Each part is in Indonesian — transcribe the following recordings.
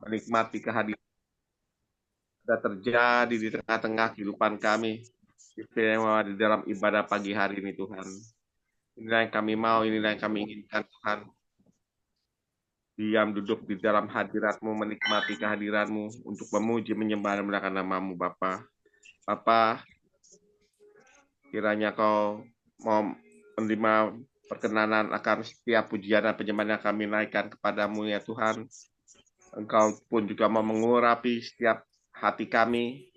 menikmati kehadiran yang terjadi di tengah-tengah kehidupan kami, istimewa di dalam ibadah pagi hari ini Tuhan. Inilah yang kami mau, inilah yang kami inginkan Tuhan. Diam duduk di dalam hadirat-Mu, menikmati kehadiran-Mu untuk memuji, menyembah dan memuliakan nama-Mu Bapa. Bapa, kiranya Kau mau menerima perkenanan akan setiap pujian dan penyembahan yang kami naikkan kepadamu ya Tuhan. Engkau pun juga mau mengurapi setiap hati kami.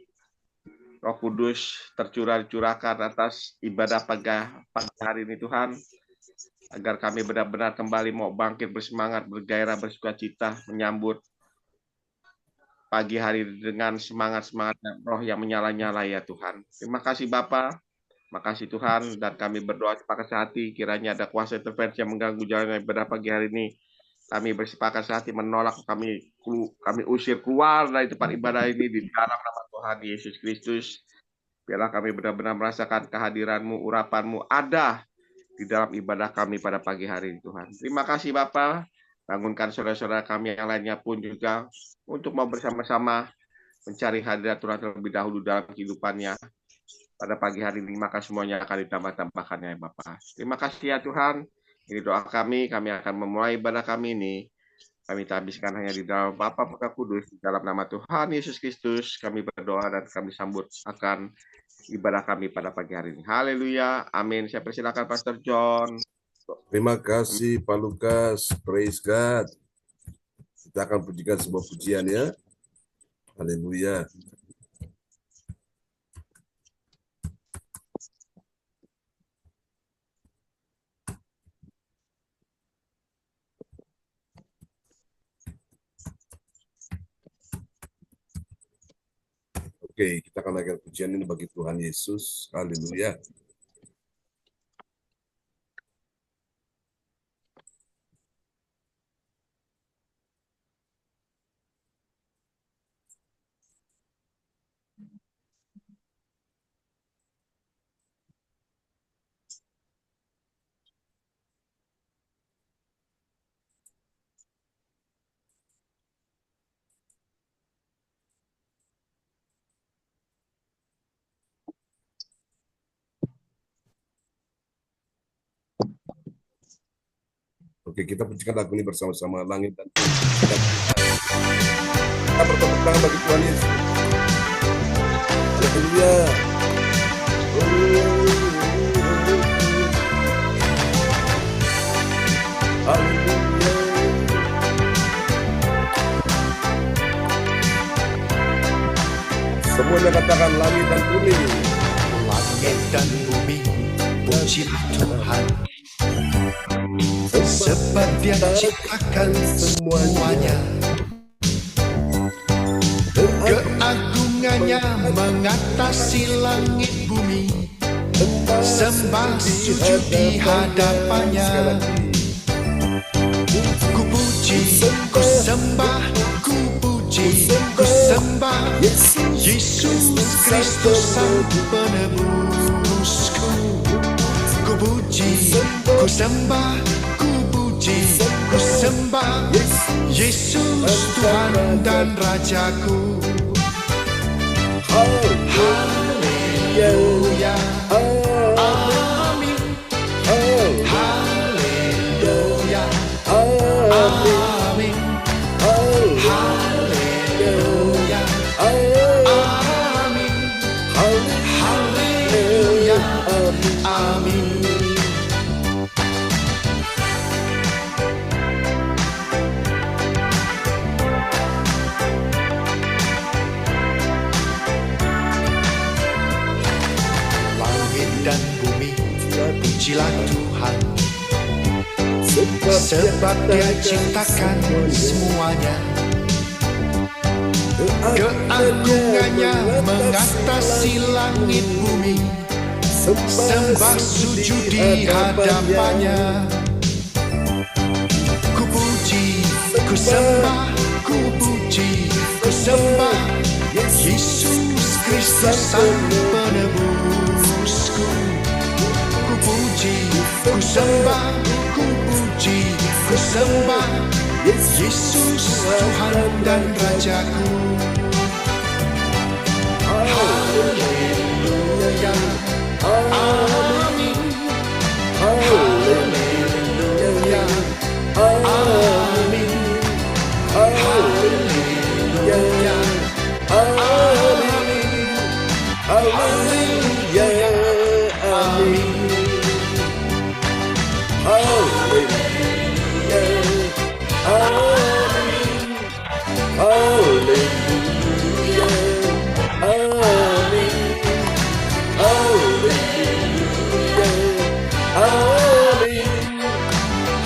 Roh Kudus tercurahkan atas ibadah pagi hari ini Tuhan. Agar kami benar-benar kembali mau bangkit bersemangat, bergairah, bersukacita, menyambut pagi hari dengan semangat-semangat roh yang menyala-nyala ya Tuhan. Terima kasih Bapa. Makasih Tuhan, dan kami berdoa sepakat sehati, kiranya ada kuasa intervensi yang mengganggu jalannya ibadah pagi hari ini. Kami bersepakat sehati menolak, kami usir keluar dari tempat ibadah ini di dalam nama Tuhan Yesus Kristus. Biarlah kami benar-benar merasakan kehadiran-Mu, urapan-Mu ada di dalam ibadah kami pada pagi hari ini Tuhan. Terima kasih Bapa. Bangunkan saudara-saudara kami yang lainnya pun juga untuk mau bersama-sama mencari hadirat Tuhan terlebih dahulu dalam kehidupannya. Pada pagi hari ini, maka semuanya akan ditambah-tambahkannya ya Bapak. Terima kasih ya Tuhan. Ini doa kami akan memulai ibadah kami ini. Kami habiskan hanya di dalam Bapa Putra Kudus, di dalam nama Tuhan Yesus Kristus. Kami berdoa dan kami sambut akan ibadah kami pada pagi hari ini. Haleluya, amin. Saya persilakan Pastor John. Terima kasih Pak Lukas, praise God. Kita akan pujikan sebuah pujian ya. Haleluya. Oke, kita akan naikkan pujian ini bagi Tuhan Yesus. Haleluya. Oke, kita pujikan lagu ini bersama-sama, langit dan bumi. Kita bertepuk tangan bagi Tuhan Yesus. Haleluya. Haleluya. Semuanya katakan langit dan bumi. Langit dan bumi, pujilah Tuhan. Sebab Dia ciptakan semuanya. Keagungannya mengatasi langit bumi. Sembah sujud di hadapannya. Ku puji, ku sembah, ku puji, ku sembah Yesus Kristus Sang Penebusku. Ku puji, ku sembah, ku puji, ku sembah Yesus Tuhan dan Rajaku. Haleluya, amin. Haleluya, amin. Haleluya, amin. Haleluya, amin. Dan bumi, pujilah Tuhan. Sebab Dia ciptakan semuanya. Keagungannya mengatasi langit bumi. Sembah sujud di hadapannya. Ku puji, ku sembah, ku puji, ku sembah Yesus Kristus Sang Penebusku. Ku puji, ku sembah, ku puji, ku sembah Yesus Tuhan dan Rajaku. Haleluya, amin. Haleluya, amin. Haleluya, amin.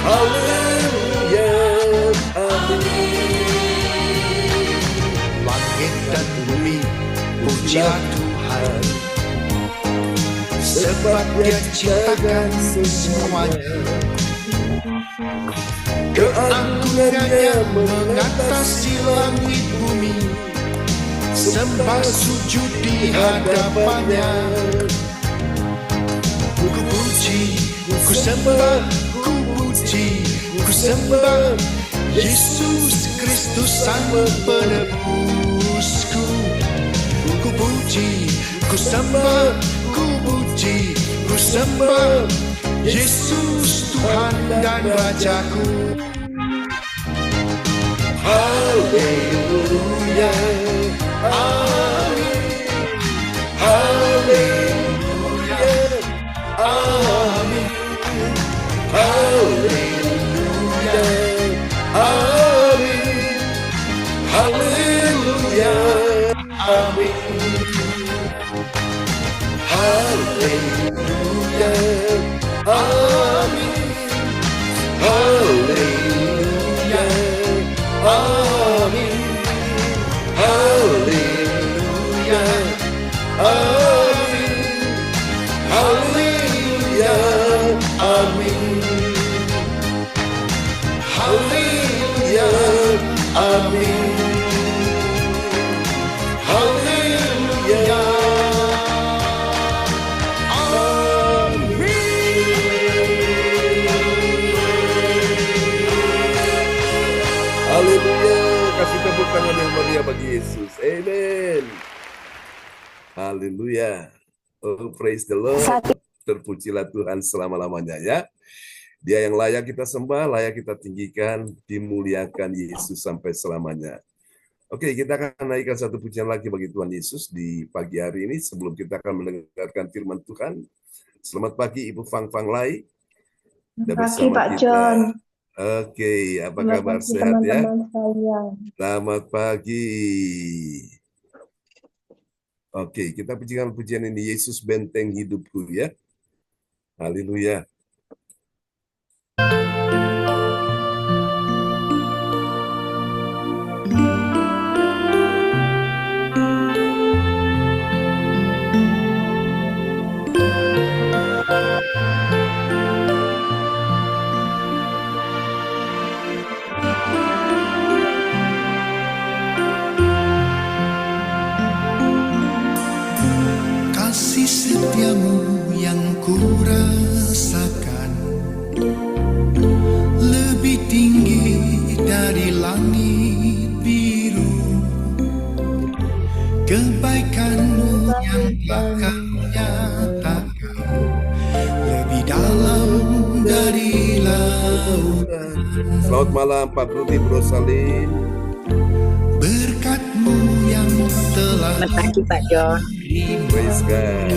Haleluya, amin. Langit dan bumi, pujilah Tuhan, sebab Dia ciptakan semuanya. Keagungannya mengatasi langit bumi, sembah sujud di hadapannya. Ku puji, ku sembah, ku puji, ku sembah Yesus Kristus Sang Penebusku. Ku puji, ku sembah, ku puji, ku sembah Yesus Tuhan dan Rajaku. Haleluya, amin. Haleluya, amin. Haleluya, amin. Haleluya, amin. Haleluya, amin. Haleluya, amin. Haleluya, amin. Haleluya, amin. Haleluya, amin. Haleluya, Haleluya, kasih tepuk tangan yang meriah bagi Yesus. Amen. Haleluya. Oh, praise the Lord. Terpujilah Tuhan selama-lamanya ya. Dia yang layak kita sembah, layak kita tinggikan, dimuliakan Yesus sampai selamanya. Oke, kita akan naikkan satu pujian lagi bagi Tuhan Yesus di pagi hari ini sebelum kita akan mendengarkan firman Tuhan. Selamat pagi Ibu Fang Fang Lai. Terima kasih Pak John. Oke, apa Terima kabar? kasih Sehat ya? teman-teman saya. Selamat pagi. Oke, kita pujikan pujian ini, Yesus benteng hidupku ya. Haleluya. kasih setiamu yang ku rasakan lebih tinggi dari langit biru. Kebaikanmu yang telah kau nyatakan lebih dalam dari lautan. Selamat malam Pak Rudi Brosalin. Berkat-Mu yang telah Selamat pagi Pak John. Praise God.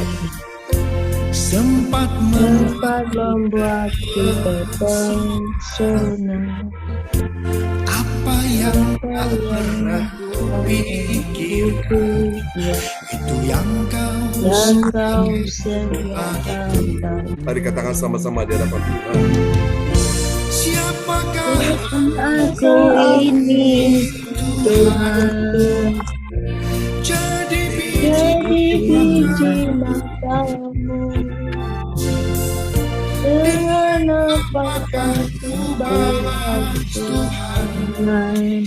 sempat Membuat kita tersenang. apa yang tak pernah kupikirkan, itu yang kau sediakan. Mari katakan sama-sama di hadapan Tuhan. Siapakah Aku ini Tuhan, jadi biji matamu. Dengan apakah balas Tuhan Tuhan lain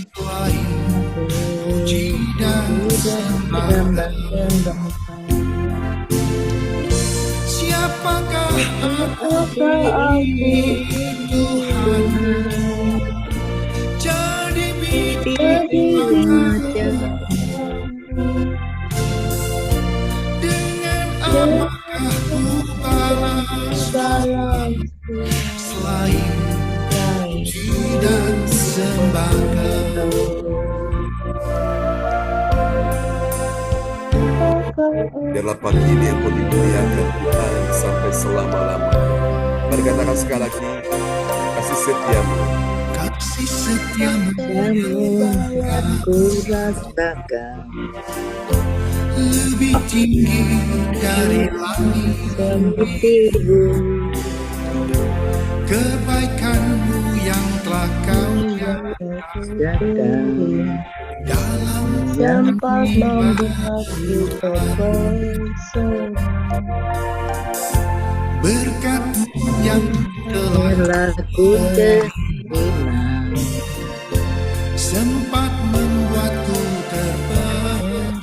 puji dan sembah? Siapakah aku ini Tuhan, Biarlah pagi ini Engkau dimuliakan Tuhan sampai selama-lamanya. Mari katakan sekali lagi, kasih setiamu. kasih setiamu yang ku rasakan lebih tinggi dari langit, sendiriku kebaikanmu yang telah kau datang dalam dapat membuatku terpesona. berkat-Mu yang telah Telah ku terima sempat membuatku terpesona.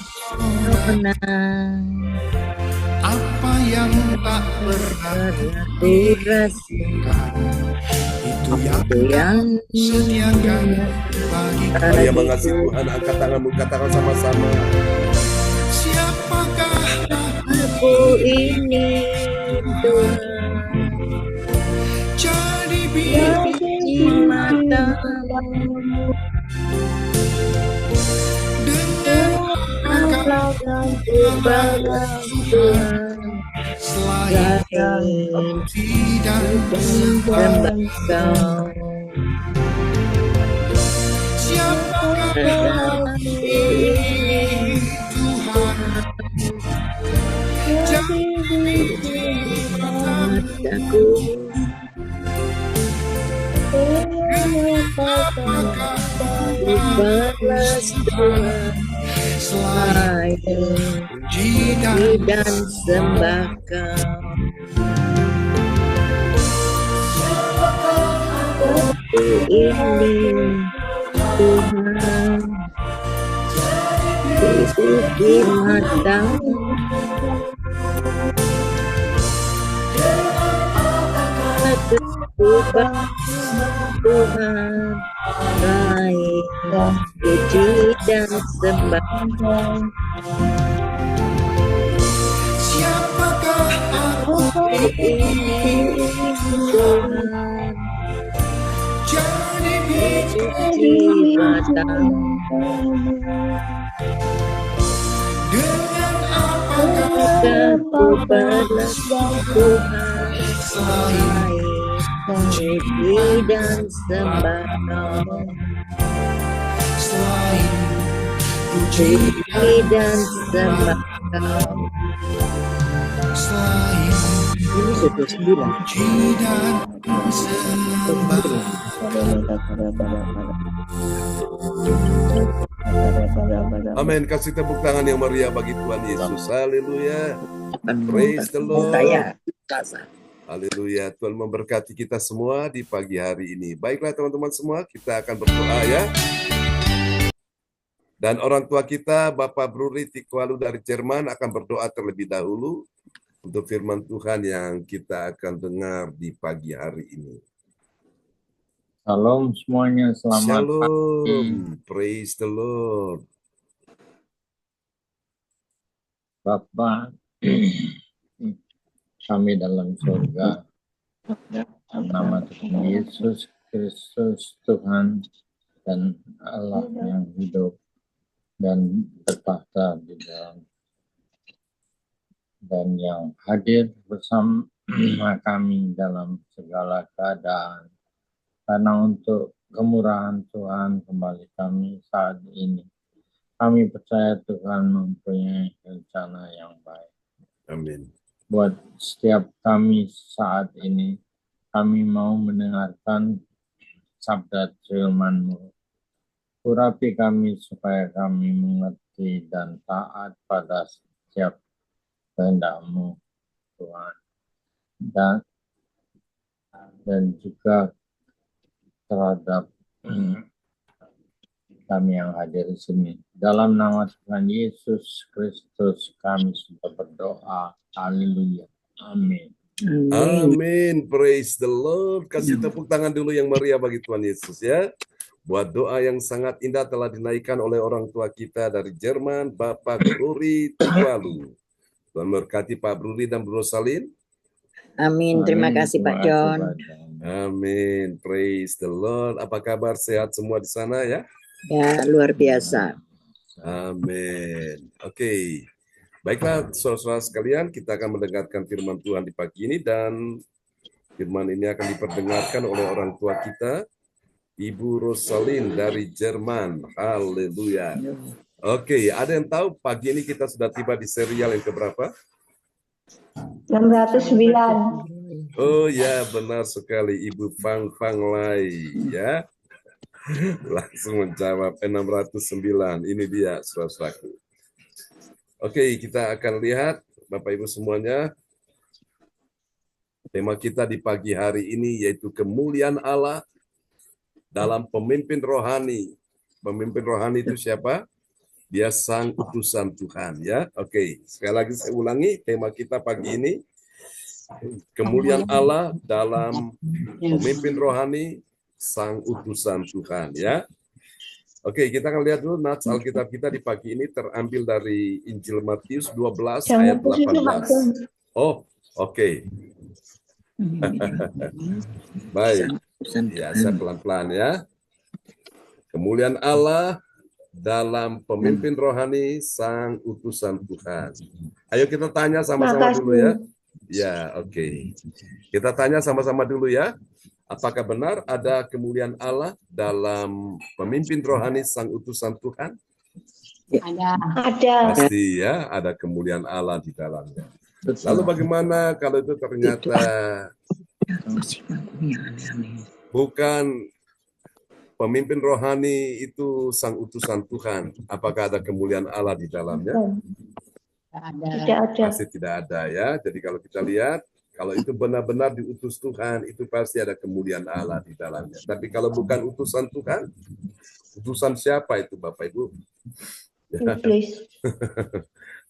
Apa yang tak pernah karena ku rasakan itu yang itu yang sediakan bagi Mari yang mengasihi Tuhan, angkat tanganmu, katakan sama-sama. siapakah aku ini Tuhan, jadi biji matamu dengan Engkau dan ku balas Tuhan selain puji dan sembah. sembah Kau. Siapakah Aku ini Tuhan jadi biji matamu mataku apakah ku balas Tuhan selain selain puji dan puji dan sembah Kau. Aku ini Tuhan, biji matamu ku balas Tuhan selain puji dan sembah Kau. siapakah aku Ini Tuhan, jadi biji biji matamu dengan apakah dan ku balas Tuhan selain puji dan sembah Kau. selain puji Puji dan sembah Kau. selain Ini sudah 9. puji dan sembah. Amin. Kasih tepuk tangan yang meriah bagi Tuhan Yesus. Haleluya. Praise the Lord. Saya Haleluya. Tuhan memberkati kita semua di pagi hari ini. Baiklah teman-teman semua, kita akan berdoa ya. Dan orang tua kita, Bapak Bruri Tikwalu dari Jerman akan berdoa terlebih dahulu untuk firman Tuhan yang kita akan dengar di pagi hari ini. Shalom semuanya, selamat pagi. Shalom. Praise the Lord. Bapak kami dalam surga, nama Tuhan Yesus Kristus Tuhan dan Allah yang hidup dan bertahta di dalam dan yang hadir bersama kami dalam segala keadaan. Karena untuk kemurahan Tuhan kembali kami saat ini. Kami percaya Tuhan mempunyai rencana yang baik. Amin. Buat setiap kami saat ini, kami mau mendengarkan sabda firman-Mu. Urapi kami supaya kami mengerti dan taat pada setiap kehendak-Mu, Tuhan. Dan juga terhadap kami yang hadir di sini. Dalam nama Tuhan Yesus Kristus kami sudah berdoa. Haleluya. Amin. Amin. Praise the Lord. Kasih tepuk tangan dulu yang meriah bagi Tuhan Yesus ya. Buat doa yang sangat indah telah dinaikkan oleh orang tua kita dari Jerman, Bapak Bruri Tikwalu. Tuhan berkati Pak Bruri dan Bro Salin. Amin. Terima kasih Pak John. Amin. Praise the Lord. Apa kabar? Sehat semua di sana ya? Ya, luar biasa. Amin. Oke. Baiklah, saudara-saudara sekalian, kita akan mendengarkan firman Tuhan di pagi ini, dan firman ini akan diperdengarkan oleh orang tua kita, Ibu Rosalin dari Jerman. Haleluya. Oke, ada yang tahu pagi ini kita sudah tiba di serial yang keberapa? 609. Oh ya, benar sekali, Ibu Fang Fang Lai, ya. Langsung menjawab 609. Ini dia, saudara-saudaraku. Oke, kita akan lihat, Bapak Ibu semuanya, tema kita di pagi hari ini yaitu kemuliaan Allah dalam pemimpin rohani. Pemimpin rohani itu siapa? Dia sang utusan Tuhan, ya. Oke, sekali lagi saya ulangi, tema kita pagi ini, kemuliaan Allah dalam pemimpin rohani, sang utusan Tuhan, ya. Oke, kita akan lihat dulu nats Alkitab kita di pagi ini terambil dari Injil Matius 12 ayat 18. Oh, oke. Baik. Ya, saya pelan-pelan ya. Kemuliaan Allah dalam pemimpin rohani sang utusan Tuhan. Ayo kita tanya sama-sama dulu ya. Ya, oke. Kita tanya sama-sama dulu ya. Apakah benar ada kemuliaan Allah dalam pemimpin rohani sang utusan Tuhan? Ada. Pasti ya, ada kemuliaan Allah di dalamnya. Lalu bagaimana kalau itu ternyata bukan pemimpin rohani itu sang utusan Tuhan? Apakah ada kemuliaan Allah di dalamnya? Tidak ada. Pasti tidak ada ya. Jadi kalau kita lihat, kalau itu benar-benar diutus Tuhan, itu pasti ada kemuliaan Allah di dalamnya. Tapi kalau bukan utusan Tuhan, utusan siapa itu Bapak Ibu? Iblis.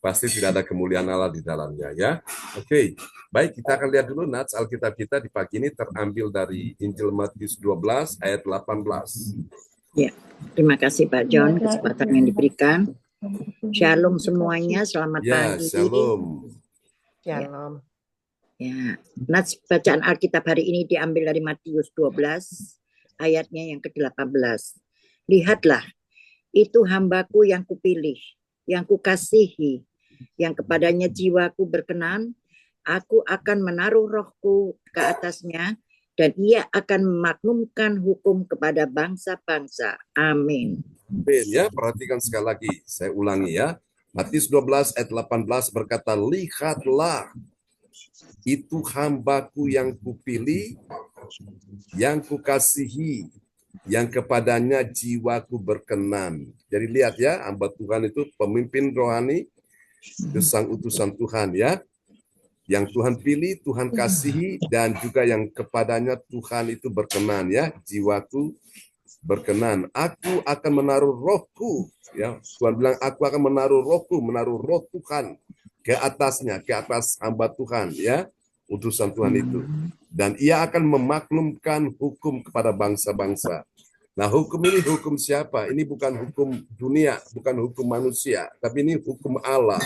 Pasti tidak ada kemuliaan Allah di dalamnya ya. Oke, baik, kita akan lihat dulu nats Alkitab kita di pagi ini terambil dari Injil Matius 12 ayat 18. Ya, terima kasih Pak John kesempatan yang diberikan. Shalom semuanya, selamat pagi. Shalom. Shalom. Ya, nats bacaan Alkitab hari ini diambil dari Matius 12 ayatnya yang ke-18. Lihatlah, itu hambaku yang kupilih, yang kukasihi, yang kepadanya jiwaku berkenan. Aku akan menaruh rohku ke atasnya, dan ia akan memaklumkan hukum kepada bangsa-bangsa. Amin. Amin ya, perhatikan sekali lagi, saya ulangi ya. Matius 12 ayat 18 berkata, lihatlah, itu hambaku yang kupilih, yang kukasihi, yang kepadanya jiwaku berkenan. Jadi lihat ya, hamba Tuhan itu pemimpin rohani, itu sang utusan Tuhan ya. Yang Tuhan pilih, Tuhan kasihi, dan juga yang kepadanya Tuhan itu berkenan ya, jiwaku berkenan. Aku akan menaruh rohku ya. Tuhan bilang aku akan menaruh rohku, menaruh roh Tuhan ke atasnya, ke atas hamba Tuhan ya, utusan Tuhan itu. Dan ia akan memaklumkan hukum kepada bangsa-bangsa. Nah, hukum ini hukum siapa? Ini bukan hukum dunia, bukan hukum manusia, tapi ini hukum Allah.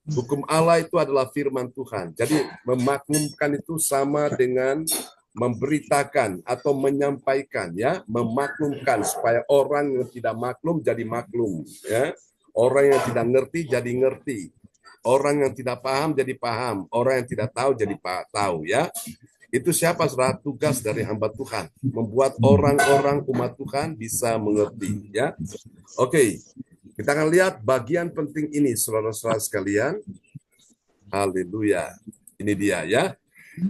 Hukum Allah itu adalah firman Tuhan. Jadi memaklumkan itu sama dengan memberitakan atau menyampaikan ya, memaklumkan supaya orang yang tidak maklum jadi maklum ya. Orang yang tidak ngerti jadi ngerti. Orang yang tidak paham jadi paham, orang yang tidak tahu jadi tahu ya. Itu siapa saudara? Tugas dari hamba Tuhan, membuat orang-orang umat Tuhan bisa mengerti ya. Oke, kita akan lihat bagian penting ini saudara-saudara sekalian. Haleluya. Ini dia ya.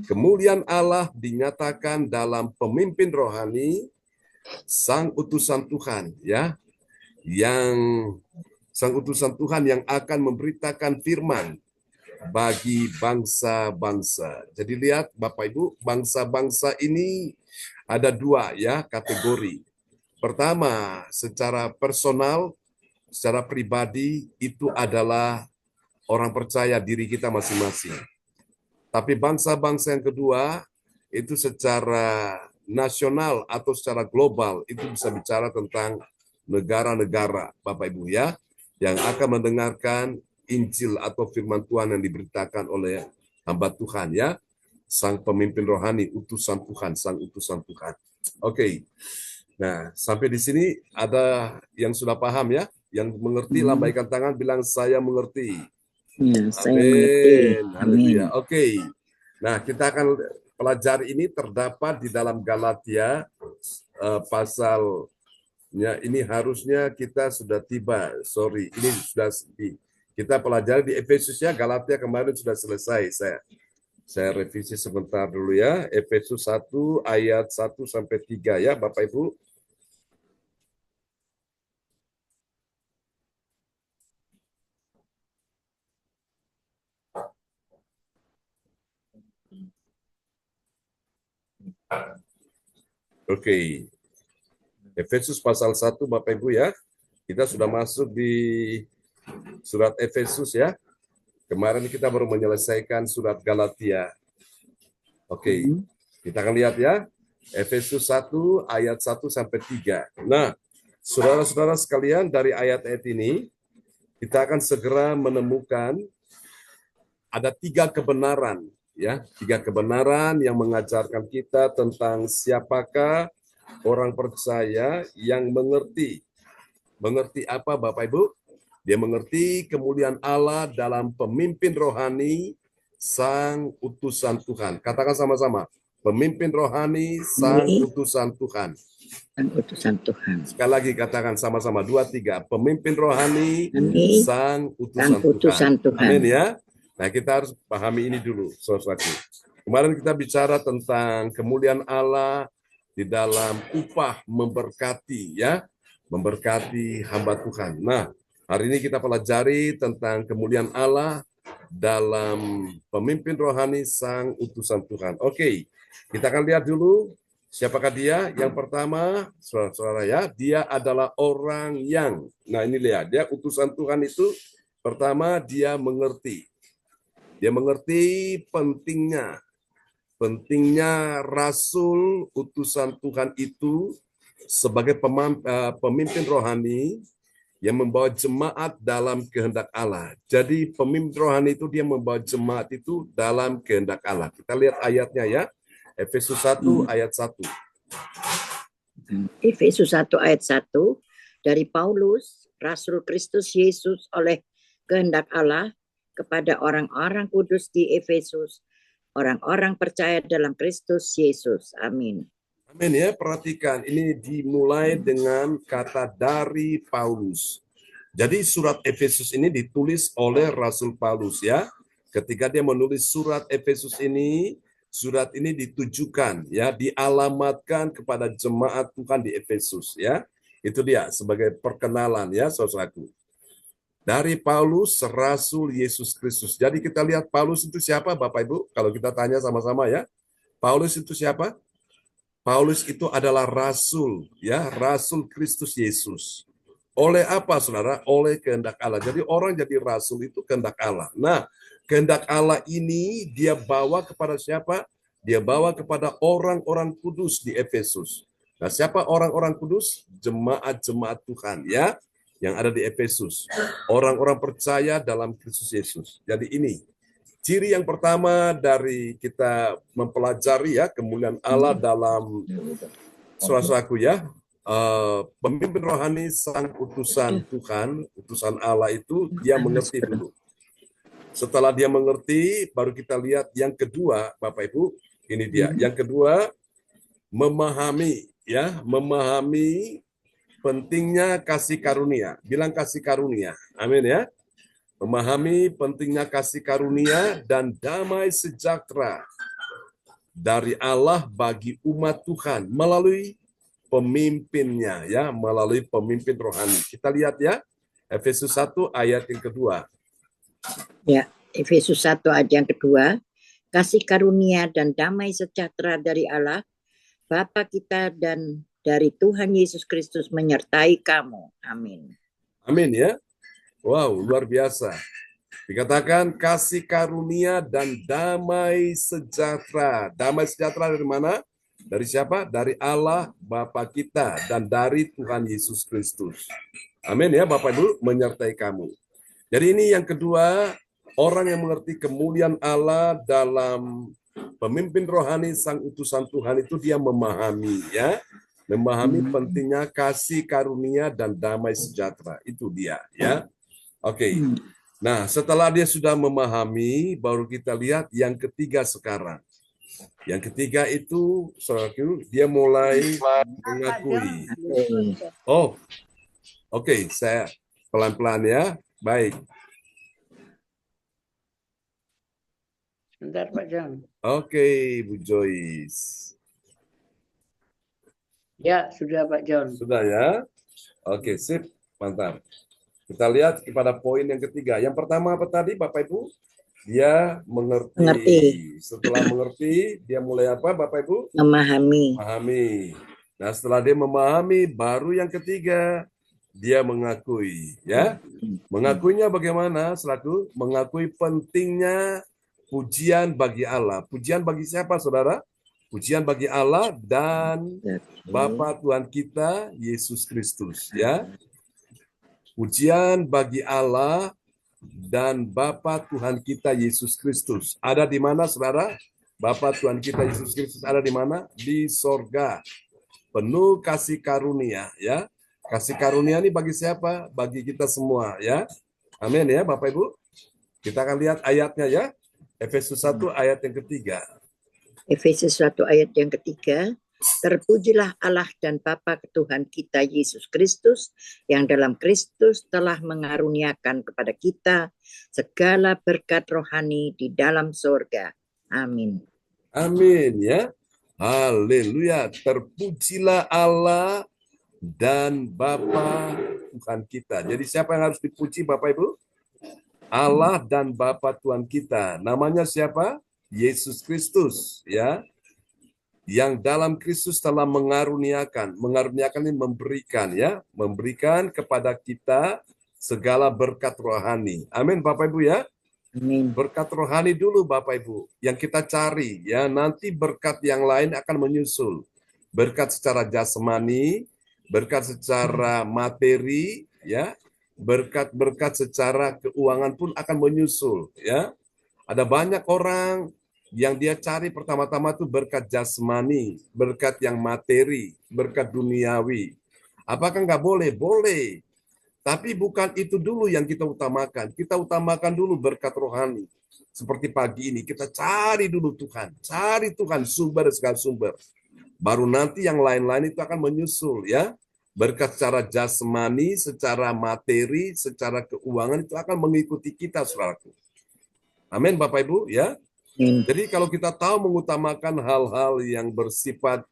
Kemuliaan Allah dinyatakan dalam pemimpin rohani sang utusan Tuhan ya. Yang sang utusan Tuhan yang akan memberitakan firman bagi bangsa-bangsa. Jadi lihat Bapak Ibu, bangsa-bangsa ini ada dua ya kategori. Pertama, secara personal, secara pribadi itu adalah orang percaya diri kita masing-masing. Tapi bangsa-bangsa yang kedua itu secara nasional atau secara global, itu bisa bicara tentang negara-negara Bapak Ibu ya, yang akan mendengarkan Injil atau firman Tuhan yang diberitakan oleh hamba Tuhan ya, sang pemimpin rohani, utusan Tuhan, sang utusan Tuhan. Oke. Nah, sampai di sini ada yang sudah paham ya, yang mengerti lambaikan tangan bilang saya mengerti. Ya, saya mengerti. Amin. Haleluya. Amin. Oke. Nah, kita akan pelajari ini terdapat di dalam Galatia pasalnya ini harusnya kita sudah tiba. Sorry, ini sudah kita pelajari di Efesus ya. Galatia kemarin sudah selesai. Saya revisi sebentar dulu ya. Efesus 1 ayat 1 sampai 3 ya, Bapak Ibu. Oke. Efesus pasal 1 Bapak Ibu ya. Kita sudah masuk di surat Efesus ya. Kemarin kita baru menyelesaikan surat Galatia. Oke. Kita akan lihat ya. Efesus 1 ayat 1 sampai 3. Nah, saudara-saudara sekalian, dari ayat-ayat ini kita akan segera menemukan ada 3 kebenaran ya, 3 kebenaran yang mengajarkan kita tentang siapakah orang percaya yang mengerti. Mengerti apa Bapak Ibu? Dia mengerti kemuliaan Allah dalam pemimpin rohani sang utusan Tuhan. Katakan sama-sama. Pemimpin rohani sang utusan Tuhan. Sang utusan Tuhan. Sekali lagi katakan sama-sama 2, 3. Pemimpin rohani sang utusan Tuhan. Amin ya. Nah, kita harus pahami ini dulu, saudaraku. Kemarin kita bicara tentang kemuliaan Allah di dalam upah memberkati ya, memberkati hamba Tuhan. Nah, hari ini kita pelajari tentang kemuliaan Allah dalam pemimpin rohani sang utusan Tuhan. Oke, kita akan lihat dulu siapakah dia. Yang pertama, saudara-saudara ya, dia adalah orang yang, nah ini lihat, dia utusan Tuhan itu pertama dia mengerti. Dia mengerti pentingnya rasul utusan Tuhan itu sebagai pemimpin rohani yang membawa jemaat dalam kehendak Allah. Jadi pemimpin rohani itu dia membawa jemaat itu dalam kehendak Allah. Kita lihat ayatnya ya. Efesus 1 ayat 1. Efesus 1 ayat 1 dari Paulus, Rasul Kristus Yesus oleh kehendak Allah kepada orang-orang kudus di Efesus, orang-orang percaya dalam Kristus Yesus. Amin. Amin ya, perhatikan ini dimulai dengan kata dari Paulus. Jadi surat Efesus ini ditulis oleh Rasul Paulus ya. Ketika dia menulis surat Efesus ini, surat ini ditujukan ya, dialamatkan kepada jemaat Tuhan di Efesus ya. Itu dia sebagai perkenalan ya, saudaraku. Dari Paulus, Rasul Yesus Kristus. Jadi kita lihat Paulus itu siapa Bapak Ibu? Kalau kita tanya sama-sama ya. Paulus itu siapa? Paulus itu adalah rasul ya, rasul Kristus Yesus. Oleh apa saudara? Oleh kehendak Allah. Jadi orang jadi rasul itu kehendak Allah. Nah, kehendak Allah ini dia bawa kepada siapa? Dia bawa kepada orang-orang kudus di Efesus. Nah, siapa orang-orang kudus? Jemaat-jemaat Tuhan ya, yang ada di Efesus. Orang-orang percaya dalam Kristus Yesus. Jadi ini ciri yang pertama dari kita mempelajari ya kemuliaan Allah dalam saudaraku ya, pemimpin rohani sang utusan Tuhan, utusan Allah itu dia mengerti dulu. Setelah dia mengerti, baru kita lihat yang kedua, Bapak Ibu, ini dia. Yang kedua, memahami ya, memahami pentingnya kasih karunia. Bilang kasih karunia. Amin ya. Memahami pentingnya kasih karunia dan damai sejahtera dari Allah bagi umat Tuhan melalui pemimpinnya ya, melalui pemimpin rohani. Kita lihat ya, Efesus 1 ayat yang kedua. Ya, Efesus 1 ayat yang kedua. Kasih karunia dan damai sejahtera dari Allah Bapa kita dan dari Tuhan Yesus Kristus menyertai kamu. Amin. Amin ya. Wow, luar biasa. Dikatakan kasih karunia dan damai sejahtera. Damai sejahtera dari mana? Dari siapa? Dari Allah Bapa kita dan dari Tuhan Yesus Kristus. Amin ya Bapak Ibu, menyertai kamu. Jadi ini yang kedua, orang yang mengerti kemuliaan Allah dalam pemimpin rohani sang utusan Tuhan itu dia memahami ya. Memahami pentingnya kasih karunia dan damai sejahtera. Itu dia ya. Oke. Nah, setelah dia sudah memahami, baru kita lihat yang ketiga sekarang. Yang ketiga itu, saudaraku, dia mulai mengakui. Oh, oke, saya pelan-pelan ya. Baik. Sebentar Pak John. Oke, Bu Joyce. Ya, sudah Pak John. Sudah ya? Oke, sip. Mantap. Kita lihat kepada poin yang ketiga. Yang pertama apa tadi, Bapak Ibu? Dia mengerti. Setelah mengerti, dia mulai apa, Bapak Ibu? Memahami. Memahami. Nah, setelah dia memahami, baru yang ketiga, dia mengakui. Ya, mengakuinya bagaimana? Selaku mengakui pentingnya pujian bagi Allah. Pujian bagi siapa, saudara? Pujian bagi Allah dan Bapa Tuhan kita, Yesus Kristus. Ya, pujian bagi Allah dan Bapa Tuhan kita Yesus Kristus. Ada di mana, saudara? Bapa Tuhan kita Yesus Kristus ada di mana? Di sorga. Penuh kasih karunia, ya. Kasih karunia ini bagi siapa? Bagi kita semua, ya. Amin ya, Bapak Ibu. Kita akan lihat ayatnya ya. Efesus 1 ayat yang ketiga. Efesus 1 ayat yang ketiga. Terpujilah Allah dan Bapa Tuhan kita Yesus Kristus yang dalam Kristus telah mengaruniakan kepada kita segala berkat rohani di dalam surga. Amin. Amin ya. Haleluya. Terpujilah Allah dan Bapa Tuhan kita. Jadi siapa yang harus dipuji, Bapak Ibu? Allah dan Bapa Tuhan kita. Namanya siapa? Yesus Kristus, ya. Yang dalam Kristus telah mengaruniakan ini memberikan, ya, memberikan kepada kita segala berkat rohani. Amin, Bapak Ibu ya. Amin. Berkat rohani dulu, Bapak Ibu, yang kita cari, ya. Nanti berkat yang lain akan menyusul. Berkat secara jasmani, berkat secara materi, ya. Berkat-berkat secara keuangan pun akan menyusul, ya. Ada banyak orang yang dia cari pertama-tama itu berkat jasmani, berkat yang materi, berkat duniawi. Apakah nggak boleh? Boleh. Tapi bukan itu dulu yang kita utamakan. Kita utamakan dulu berkat rohani. Seperti pagi ini, kita cari dulu Tuhan. Cari Tuhan, sumber segala sumber. Baru nanti yang lain-lain itu akan menyusul, ya. Berkat secara jasmani, secara materi, secara keuangan itu akan mengikuti kita, saudaraku. Amin, Bapak Ibu, ya. Jadi kalau kita tahu mengutamakan hal-hal yang bersifat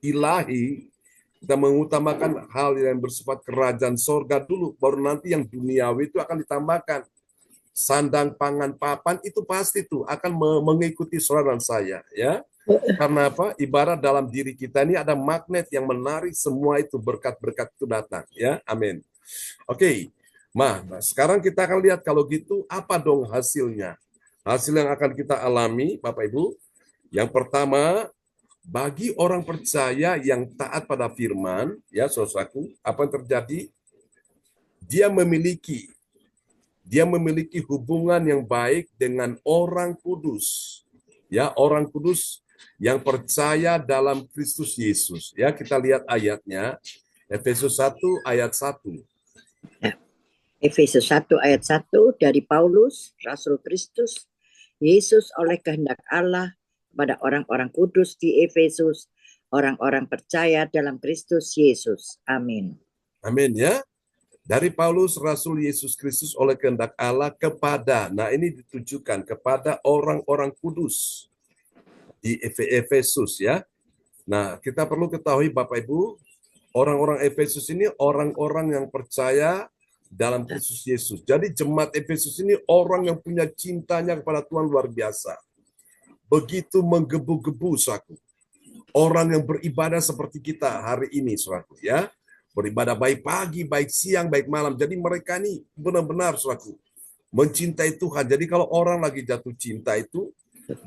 ilahi, kita mengutamakan hal yang bersifat kerajaan sorga dulu, baru nanti yang duniawi itu akan ditambahkan. Sandang, pangan, papan itu pasti tuh akan mengikuti saudara dan saya, ya. Karena apa? Ibarat dalam diri kita ini ada magnet yang menarik semua itu berkat-berkat itu datang, ya. Amin. Oke. Nah, sekarang kita akan lihat kalau gitu apa dong hasilnya? Hasil yang akan kita alami, Bapak Ibu, yang pertama, bagi orang percaya yang taat pada firman, ya saudaraku, apa yang terjadi? Dia memiliki hubungan yang baik dengan orang kudus. Ya, orang kudus yang percaya dalam Kristus Yesus. Ya, kita lihat ayatnya, Efesus 1 ayat 1. Efesus 1 ayat 1 dari Paulus, Rasul Kristus Yesus oleh kehendak Allah kepada orang-orang kudus di Efesus, orang-orang percaya dalam Kristus Yesus. Amin. Amin ya. Dari Paulus, Rasul Yesus Kristus oleh kehendak Allah kepada, nah ini ditujukan kepada orang-orang kudus di Efesus ya. Nah, kita perlu ketahui Bapak Ibu, orang-orang Efesus ini orang-orang yang percaya dalam Kristus Yesus. Jadi jemaat Efesus ini orang yang punya cintanya kepada Tuhan luar biasa. Begitu menggebu-gebu, saudaraku. Orang yang beribadah seperti kita hari ini, saudaraku, ya. Beribadah baik pagi, baik siang, baik malam. Jadi mereka ini benar-benar, saudaraku, mencintai Tuhan. Jadi kalau orang lagi jatuh cinta itu,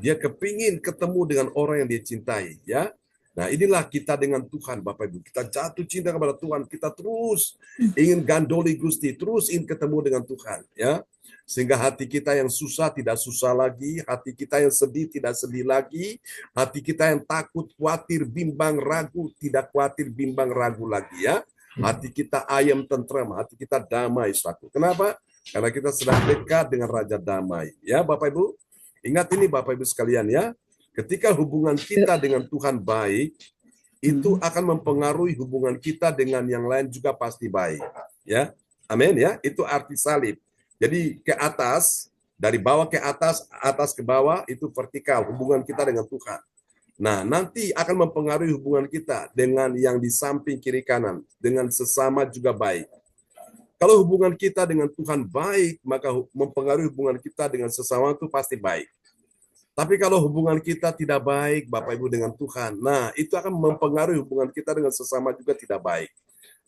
dia kepingin ketemu dengan orang yang dia cintai, ya. Nah, inilah kita dengan Tuhan, Bapak Ibu. Kita jatuh cinta kepada Tuhan. Kita terus ingin gandoli Gusti, terus ingin ketemu dengan Tuhan, ya. Sehingga hati kita yang susah tidak susah lagi, hati kita yang sedih tidak sedih lagi, hati kita yang takut, khawatir, bimbang, ragu tidak khawatir, bimbang, ragu lagi, ya. Hati kita ayam, tenteram, hati kita damai, saudaraku. Kenapa? Karena kita sedang dekat dengan Raja Damai. Ya, Bapak Ibu. Ingat ini Bapak Ibu sekalian ya. Ketika hubungan kita dengan Tuhan baik, itu akan mempengaruhi hubungan kita dengan yang lain juga pasti baik. Ya, amin ya. Itu arti salib. Jadi ke atas, dari bawah ke atas, atas ke bawah itu vertikal hubungan kita dengan Tuhan. Nah, nanti akan mempengaruhi hubungan kita dengan yang di samping kiri kanan, dengan sesama juga baik. Kalau hubungan kita dengan Tuhan baik, maka mempengaruhi hubungan kita dengan sesama itu pasti baik. Tapi kalau hubungan kita tidak baik, Bapak Ibu dengan Tuhan, nah itu akan mempengaruhi hubungan kita dengan sesama juga tidak baik.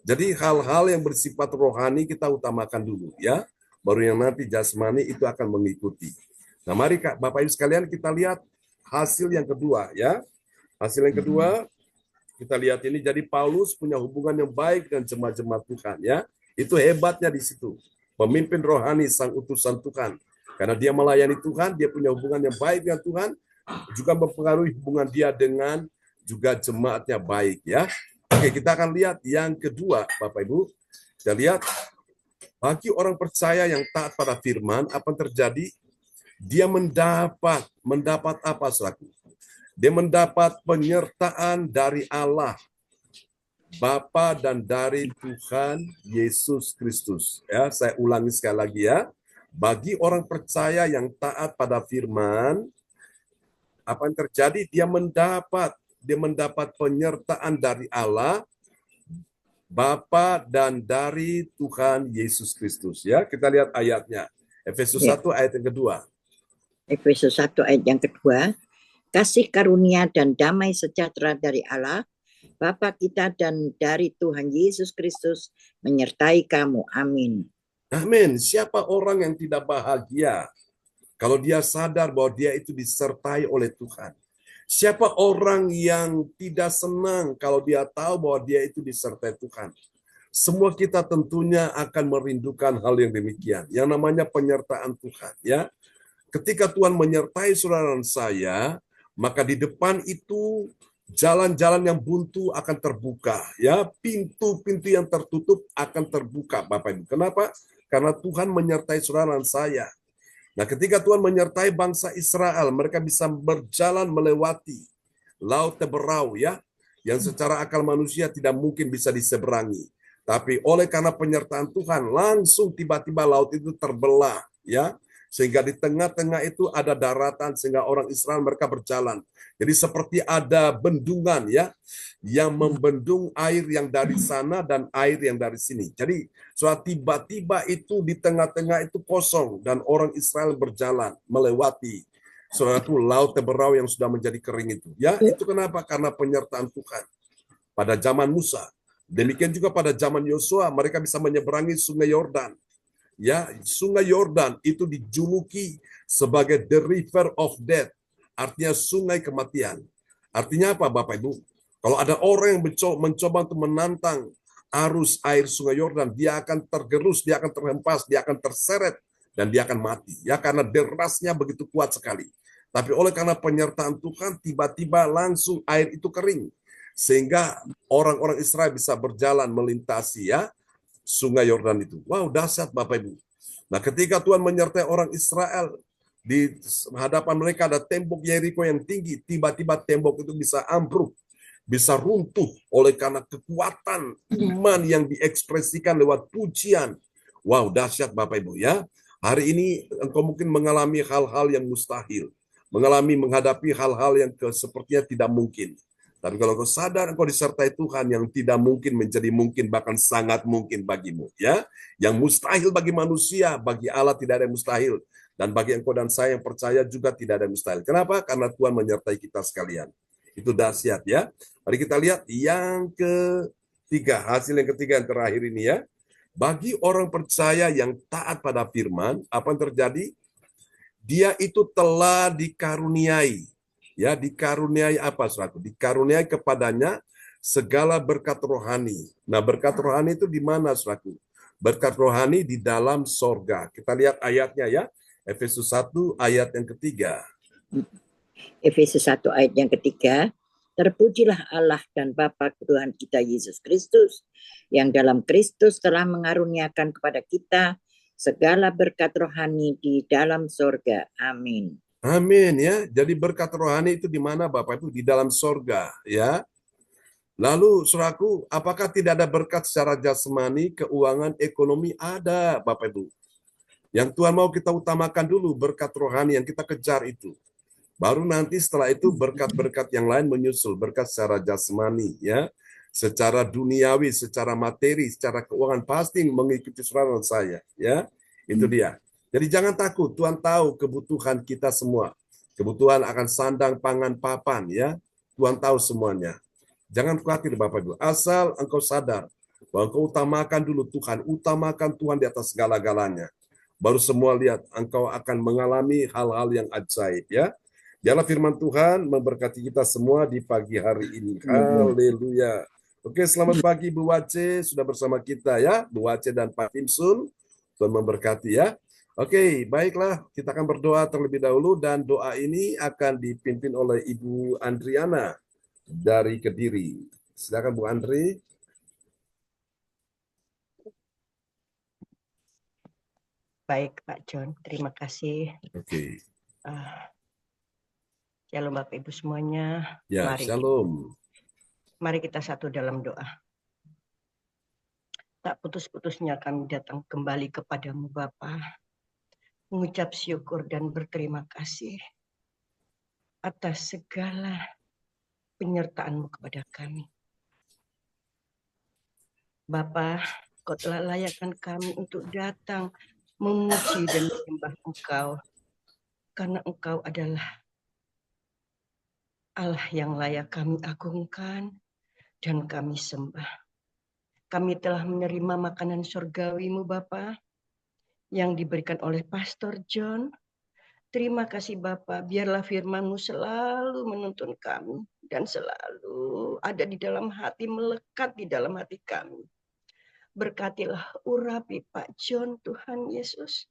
Jadi hal-hal yang bersifat rohani kita utamakan dulu ya, baru yang nanti jasmani itu akan mengikuti. Nah mari Bapak Ibu sekalian kita lihat hasil yang kedua ya. Hasil yang kedua kita lihat ini, jadi Paulus punya hubungan yang baik dengan jemaat-jemaat Tuhan ya. Itu hebatnya di situ. Pemimpin rohani sang utusan Tuhan. Karena dia melayani Tuhan, dia punya hubungan yang baik dengan Tuhan, juga mempengaruhi hubungan dia dengan juga jemaatnya baik ya. Oke, kita akan lihat yang kedua, Bapak Ibu. Kita lihat bagi orang percaya yang taat pada firman, apa yang terjadi? Dia mendapat apa, saudaraku? Dia mendapat penyertaan dari Allah Bapa dan dari Tuhan Yesus Kristus. Ya, saya ulangi sekali lagi ya. Bagi orang percaya yang taat pada firman, apa yang terjadi? Dia mendapat penyertaan dari Allah, Bapa dan dari Tuhan Yesus Kristus. Ya, kita lihat ayatnya. Efesus 1 ayat yang kedua. Efesus 1 ayat yang kedua. Kasih karunia dan damai sejahtera dari Allah, Bapa kita dan dari Tuhan Yesus Kristus menyertai kamu. Amin. Amin. Siapa orang yang tidak bahagia kalau dia sadar bahwa dia itu disertai oleh Tuhan? Siapa orang yang tidak senang kalau dia tahu bahwa dia itu disertai Tuhan? Semua kita tentunya akan merindukan hal yang demikian, yang namanya penyertaan Tuhan. Ya, ketika Tuhan menyertai saudara dan saya, maka di depan itu jalan-jalan yang buntu akan terbuka, ya, pintu-pintu yang tertutup akan terbuka, Bapak Ibu. Kenapa? Karena Tuhan menyertai saudara dan saya. Nah, ketika Tuhan menyertai bangsa Israel, mereka bisa berjalan melewati laut Teberau, ya, yang secara akal manusia tidak mungkin bisa diseberangi. Tapi oleh karena penyertaan Tuhan, langsung tiba-tiba laut itu terbelah, ya. Sehingga di tengah-tengah itu ada daratan, sehingga orang Israel mereka berjalan. Jadi seperti ada bendungan ya, yang membendung air yang dari sana dan air yang dari sini. Jadi suatu tiba-tiba itu di tengah-tengah itu kosong dan orang Israel berjalan melewati suatu laut Teberau yang sudah menjadi kering itu. Ya, itu kenapa? Karena penyertaan Tuhan. Pada zaman Musa, demikian juga pada zaman Yosua, mereka bisa menyeberangi Sungai Yordan. Ya, Sungai Yordan itu dijuluki sebagai the river of death, artinya sungai kematian. Artinya apa, Bapak Ibu? Kalau ada orang yang mencoba untuk menantang arus air Sungai Yordan, dia akan tergerus, dia akan terhempas, dia akan terseret, dan dia akan mati. Ya, karena derasnya begitu kuat sekali. Tapi oleh karena penyertaan Tuhan, tiba-tiba langsung air itu kering. Sehingga orang-orang Israel bisa berjalan melintasi ya Sungai Yordan itu. Wow, dahsyat Bapak Ibu. Nah, ketika Tuhan menyertai orang Israel, di hadapan mereka ada tembok Yeriko yang tinggi, tiba-tiba tembok itu bisa ambruk, bisa runtuh oleh karena kekuatan iman yang diekspresikan lewat pujian. Wow, dahsyat Bapak Ibu ya. Hari ini engkau mungkin mengalami hal-hal yang mustahil, menghadapi hal-hal yang sepertinya tidak mungkin. Tapi kalau kau sadar engkau disertai Tuhan, yang tidak mungkin menjadi mungkin, bahkan sangat mungkin bagimu. Ya, yang mustahil bagi manusia, bagi Allah tidak ada yang mustahil. Dan bagi engkau dan saya yang percaya juga tidak ada yang mustahil. Kenapa? Karena Tuhan menyertai kita sekalian. Itu dahsyat ya. Mari kita lihat yang ketiga, hasil yang ketiga yang terakhir ini ya. Bagi orang percaya yang taat pada firman, apa yang terjadi? Dia itu telah dikaruniai. Ya, dikaruniai apa, saudaraku? Dikaruniai kepadanya segala berkat rohani. Nah, berkat rohani itu di mana, saudaraku? Berkat rohani di dalam sorga. Kita lihat ayatnya ya. Efesus 1 ayat yang ketiga. Efesus 1 ayat yang ketiga. Terpujilah Allah dan Bapa Tuhan kita Yesus Kristus, yang dalam Kristus telah mengaruniakan kepada kita segala berkat rohani di dalam sorga. Amin. Amin ya. Jadi berkat rohani itu di mana Bapak Ibu? Di dalam sorga ya. Lalu saudaraku, apakah tidak ada berkat secara jasmani, keuangan, ekonomi? Ada Bapak Ibu. Yang Tuhan mau kita utamakan dulu berkat rohani yang kita kejar itu. Baru nanti setelah itu berkat-berkat yang lain menyusul, berkat secara jasmani ya. Secara duniawi, secara materi, secara keuangan pasti mengikuti saudara saya ya. Itu dia. Jadi jangan takut, Tuhan tahu kebutuhan kita semua. Kebutuhan akan sandang, pangan, papan ya. Tuhan tahu semuanya. Jangan khawatir Bapak Ibu, asal engkau sadar bahwa engkau utamakan dulu Tuhan, utamakan Tuhan di atas segala-galanya. Baru semua lihat engkau akan mengalami hal-hal yang ajaib ya. Biarlah firman Tuhan memberkati kita semua di pagi hari ini. Haleluya. Oke, selamat pagi Bu Wace, sudah bersama kita ya, Bu Wace dan Pak Timsun. Tuhan memberkati ya. Oke, baiklah, kita akan berdoa terlebih dahulu dan doa ini akan dipimpin oleh Ibu Andriana dari Kediri. Silakan Bu Andri. Baik Pak John, terima kasih. Oke. Shalom Bapak Ibu semuanya. Ya, shalom. Mari kita satu dalam doa. Tak putus-putusnya kami datang kembali kepadamu Bapa, mengucap syukur dan berterima kasih atas segala penyertaan-Mu kepada kami. Bapa, Kau telah layakkan kami untuk datang memuji dan menyembah Engkau, karena Engkau adalah Allah yang layak kami agungkan dan kami sembah. Kami telah menerima makanan surgawi-Mu Bapa yang diberikan oleh Pastor John. Terima kasih Bapa, biarlah firman-Mu selalu menuntun kami dan selalu ada di dalam hati, melekat di dalam hati kami. Berkatilah urapi Pak John Tuhan Yesus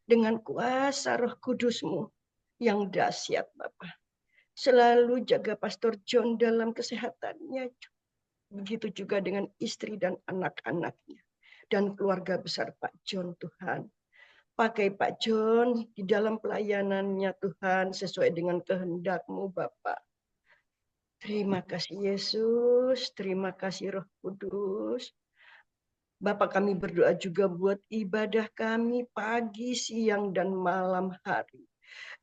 dengan kuasa Roh Kudus-Mu yang dahsyat Bapa. Selalu jaga Pastor John dalam kesehatannya. Begitu juga dengan istri dan anak-anaknya. Dan keluarga besar Pak John Tuhan. Pakai Pak John di dalam pelayanannya Tuhan sesuai dengan kehendak-Mu Bapa. Terima kasih Yesus. Terima kasih Roh Kudus. Bapak kami berdoa juga buat ibadah kami pagi, siang, dan malam hari.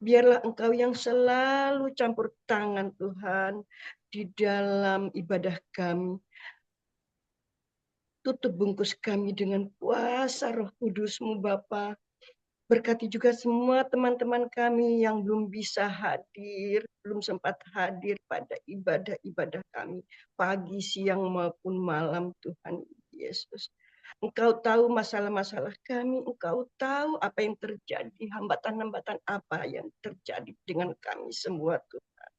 Biarlah Engkau yang selalu campur tangan Tuhan di dalam ibadah kami. Tutup bungkus kami dengan kuasa Roh Kudus-Mu Bapa. Berkati juga semua teman-teman kami yang belum bisa hadir, belum sempat hadir pada ibadah-ibadah kami. Pagi, siang, maupun malam Tuhan Yesus. Engkau tahu masalah-masalah kami, Engkau tahu apa yang terjadi, hambatan-hambatan apa yang terjadi dengan kami semua Tuhan.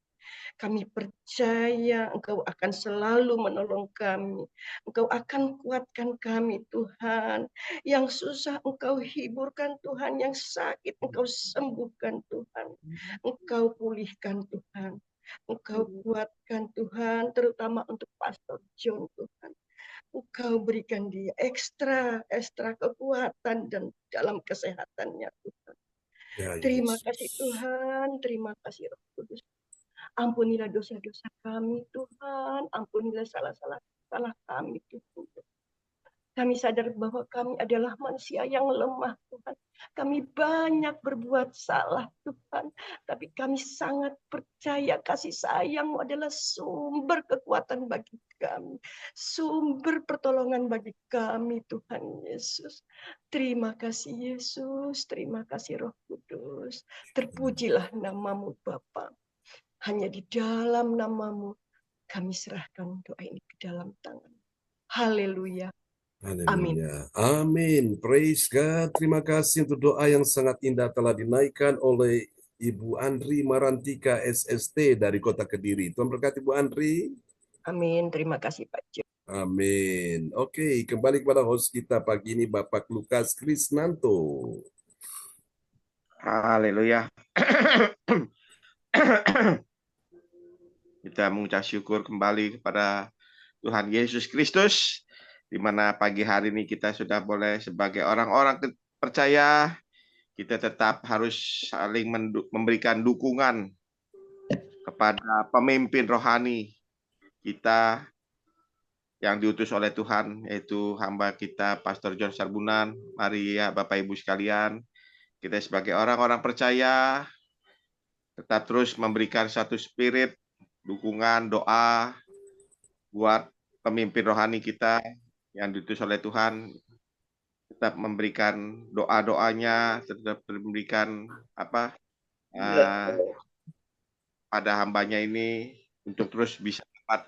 Kami percaya Engkau akan selalu menolong kami. Engkau akan kuatkan kami Tuhan. Yang susah Engkau hiburkan Tuhan, yang sakit Engkau sembuhkan Tuhan. Engkau pulihkan Tuhan. Engkau kuatkan Tuhan, terutama untuk Pastor John Tuhan. Engkau berikan dia ekstra kekuatan dan dalam kesehatannya Tuhan. Ya, terima kasih Tuhan, terima kasih Roh Kudus. Ampunilah dosa-dosa kami Tuhan, ampunilah salah kami Tuhan. Kami sadar bahwa kami adalah manusia yang lemah Tuhan. Kami banyak berbuat salah Tuhan. Tapi kami sangat percaya kasih sayang-Mu adalah sumber kekuatan bagi kami. Sumber pertolongan bagi kami Tuhan Yesus. Terima kasih Yesus. Terima kasih Roh Kudus. Terpujilah nama-Mu Bapa. Hanya di dalam nama-Mu kami serahkan doa ini ke dalam tangan. Haleluya. Haleluya. Amin. Praise God. Terima kasih untuk doa yang sangat indah telah dinaikkan oleh Ibu Andri Marantika SST dari Kota Kediri. Tuhan berkati Bu Andri. Amin. Terima kasih Pak Jo. Amin. Oke, kembali kepada host kita pagi ini Bapak Lukas Krisnanto. Haleluya. Kita mengucap syukur kembali kepada Tuhan Yesus Kristus, di mana pagi hari ini kita sudah boleh sebagai orang-orang percaya kita tetap harus saling memberikan dukungan kepada pemimpin rohani kita yang diutus oleh Tuhan, yaitu hamba kita Pastor John Sarbunan. Mari ya Bapak Ibu sekalian, kita sebagai orang-orang percaya tetap terus memberikan satu spirit, dukungan, doa buat pemimpin rohani kita yang diutus oleh Tuhan. Tetap memberikan doa-doanya, tetap memberikan pada hambanya ini untuk terus bisa dapat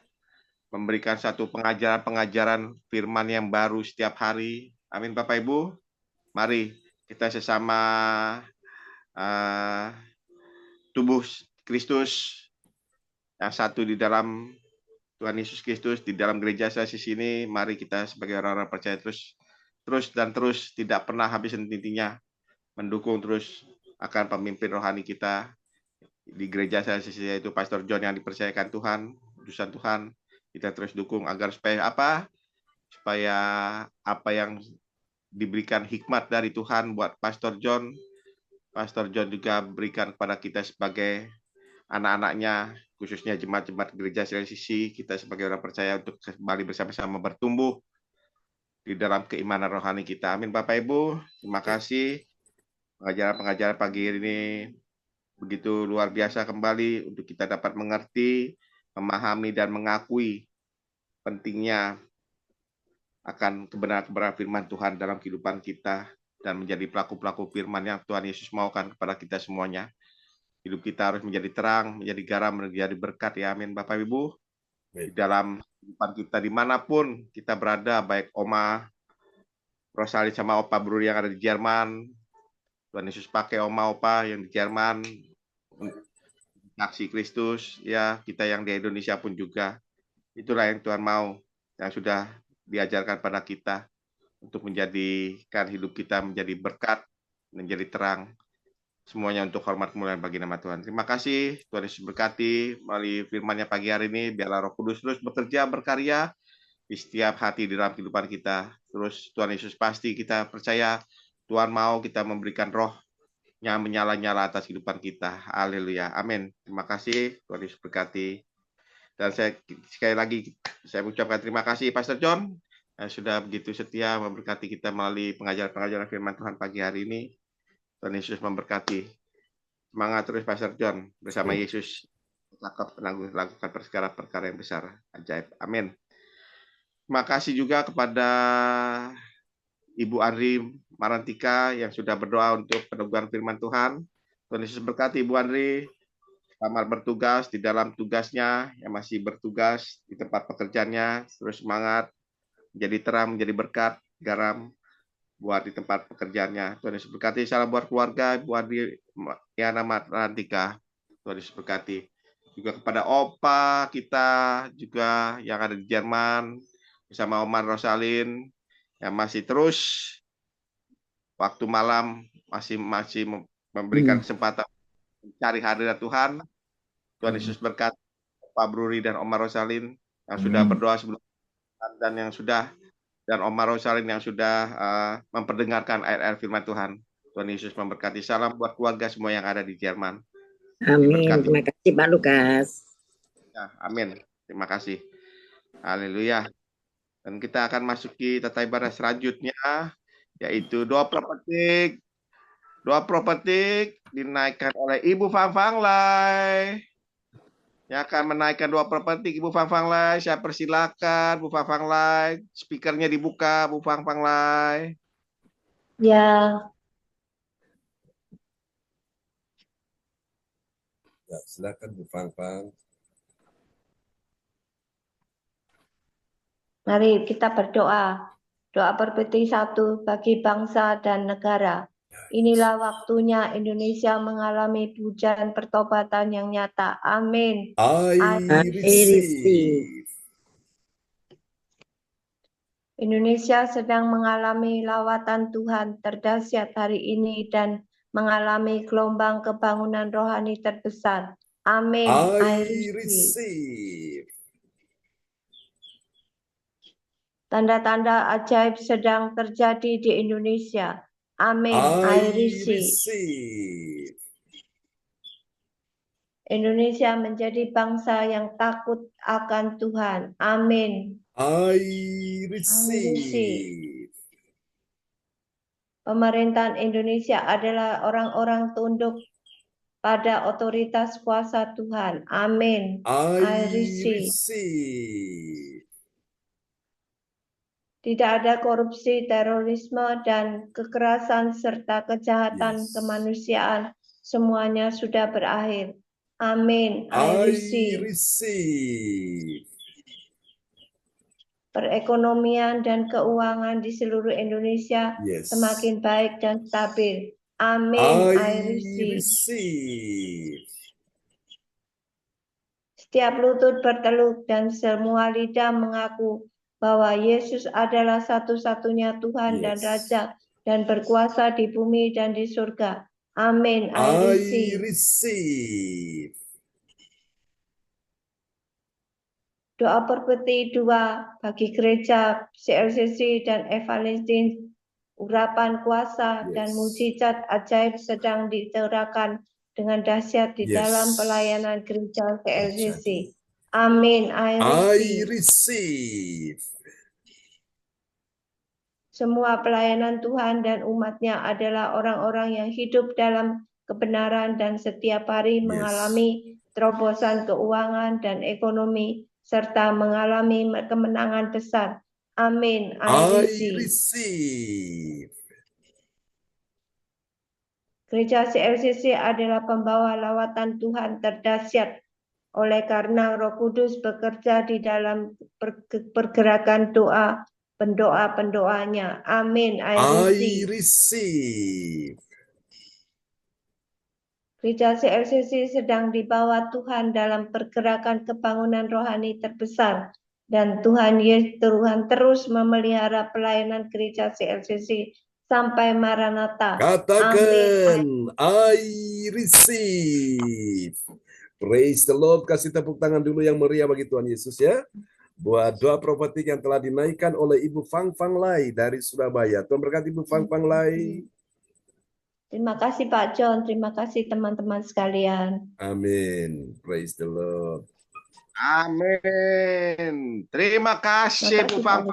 memberikan satu pengajaran-pengajaran firman yang baru setiap hari. Amin Bapak Ibu. Mari kita sesama tubuh Kristus yang satu di dalam Tuhan Yesus Kristus, di dalam gereja saya di sini. Mari kita sebagai orang-orang percaya terus tidak pernah habis henti-hentinya mendukung terus akan pemimpin rohani kita di gereja saya yaitu Pastor John yang dipercayakan Tuhan, utusan Tuhan. Kita terus dukung agar supaya apa yang diberikan hikmat dari Tuhan buat Pastor John juga berikan kepada kita sebagai anak-anaknya, khususnya jemaat-jemaat gereja CLCC, kita sebagai orang percaya untuk kembali bersama-sama bertumbuh di dalam keimanan rohani kita. Amin Bapak Ibu, terima kasih. Pengajaran-pengajaran pagi ini begitu luar biasa kembali untuk kita dapat mengerti, memahami, dan mengakui pentingnya akan kebenaran-kebenaran firman Tuhan dalam kehidupan kita dan menjadi pelaku-pelaku firman yang Tuhan Yesus maukan kepada kita semuanya. Hidup kita harus menjadi terang, menjadi garam, menjadi berkat ya. Amin Bapak Ibu. Di dalam kehidupan kita dimanapun kita berada, baik Oma Rosalin sama Opa Bruri yang ada di Jerman, Tuhan Yesus pakai Oma Opa yang di Jerman, saksi Kristus, ya kita yang di Indonesia pun juga. Itulah yang Tuhan mau, yang sudah diajarkan pada kita untuk menjadikan hidup kita menjadi berkat, menjadi terang. Semuanya untuk hormat kemuliaan bagi nama Tuhan. Terima kasih, Tuhan Yesus berkati melalui firman-Nya pagi hari ini. Biarlah Roh Kudus terus bekerja, berkarya di setiap hati di dalam kehidupan kita. Terus Tuhan Yesus pasti kita percaya Tuhan mau kita memberikan roh-Nya menyala-nyala atas kehidupan kita. Haleluya. Amin. Terima kasih, Tuhan Yesus berkati. Dan sekali lagi saya mengucapkan terima kasih Pastor John yang sudah begitu setia memberkati kita melalui pengajaran-pengajaran firman Tuhan pagi hari ini. Tuhan Yesus memberkati. Semangat terus Pastor John bersama Yesus lakukan perkara-perkara yang besar, ajaib. Amin. Terima kasih juga kepada Ibu Andri Marantika yang sudah berdoa untuk peneguhan firman Tuhan. Tuhan Yesus berkati Ibu Andri. Selamat bertugas di dalam tugasnya yang masih bertugas di tempat pekerjaannya. Terus semangat, menjadi terang, menjadi berkat, garam buat di tempat pekerjaannya. Tuhan Yesus berkati. Salam buat keluarga Ibu Andri Yana Marantika. Tuhan Yesus berkati. Juga kepada Opa kita juga yang ada di Jerman bersama Oman Rosalin yang masih terus waktu malam masih memberikan kesempatan mencari hadirat Tuhan. Tuhan Yesus berkati Pak Bruri dan Oma Rosalin yang sudah berdoa sebelum dan Oma Rosalin yang sudah memperdengarkan ayat-ayat firman Tuhan. Tuhan Yesus memberkati. Salam buat keluarga semua yang ada di Jerman. Amin. Terima kasih Pak Lukas. Ya, amin. Terima kasih. Haleluya. Dan kita akan masuki tata ibadah selanjutnya, yaitu doa prophetik. Doa prophetik dinaikkan oleh Ibu Fang Fang Lai. Yang akan menaikkan doa prophetik Ibu Fang Fang Lai. Saya persilakan Bu Fang Fang Lai. Speakernya dibuka Bu Fang Fang Lai. Ya, Ya, silakan Bu Fang Fang. mari kita berdoa. Doa prophetik 1 bagi bangsa dan negara. Inilah waktunya Indonesia mengalami pujian pertobatan yang nyata. Amin. I receive. Indonesia sedang mengalami lawatan Tuhan terdahsyat hari ini dan mengalami gelombang kebangunan rohani terbesar. Amin. I receive. Tanda-tanda ajaib sedang terjadi di Indonesia. Amin. I I receive. receive. Indonesia menjadi bangsa yang takut akan Tuhan. Amin. I receive. receive. Pemerintahan Indonesia adalah orang-orang tunduk pada otoritas kuasa Tuhan. Amin. I receive. receive. Tidak ada korupsi, terorisme, dan kekerasan serta kejahatan Yes. kemanusiaan. Semuanya sudah berakhir. Amin. I I receive. receive. Perekonomian dan keuangan di seluruh Indonesia Yes. semakin baik dan stabil. Amin. I receive. receive. Setiap lutut berteluk dan semua lidah mengaku bahwa Yesus adalah satu-satunya Tuhan dan Yes. Raja dan berkuasa di bumi dan di surga. Amin. I I receive. receive. Doa perpeti 2 bagi gereja CLCC dan Evangelis, urapan kuasa dan Yes. mujizat ajaib sedang dicurahkan dengan dahsyat di Yes. dalam pelayanan gereja CLCC. Terjadi. Amin. I I receive. receive. Semua pelayanan Tuhan dan umatnya adalah orang-orang yang hidup dalam kebenaran dan setiap hari Yes. mengalami terobosan keuangan dan ekonomi serta mengalami kemenangan besar. Amin. I I receive. receive. Gereja CLCC adalah pembawa lawatan Tuhan terdahsyat. Oleh karena Roh Kudus bekerja di dalam pergerakan doa pendoa-pendoanya. Amin. I I receive. receive. Gereja CLCC sedang dibawa Tuhan dalam pergerakan kebangunan rohani terbesar. Dan Tuhan terus memelihara pelayanan gereja CLCC sampai Maranatha. Katakan, I receive. Praise the Lord. Kasih tepuk tangan dulu yang meriah bagi Tuhan Yesus ya. Buat doa profetik yang telah dinaikkan oleh Ibu Fang Fang Lai dari Surabaya. Tuhan berkati Ibu Fang Fang Lai. Terima kasih Pak John, terima kasih teman-teman sekalian. Amin. Praise the Lord. Amin. Terima kasih Bu Fang.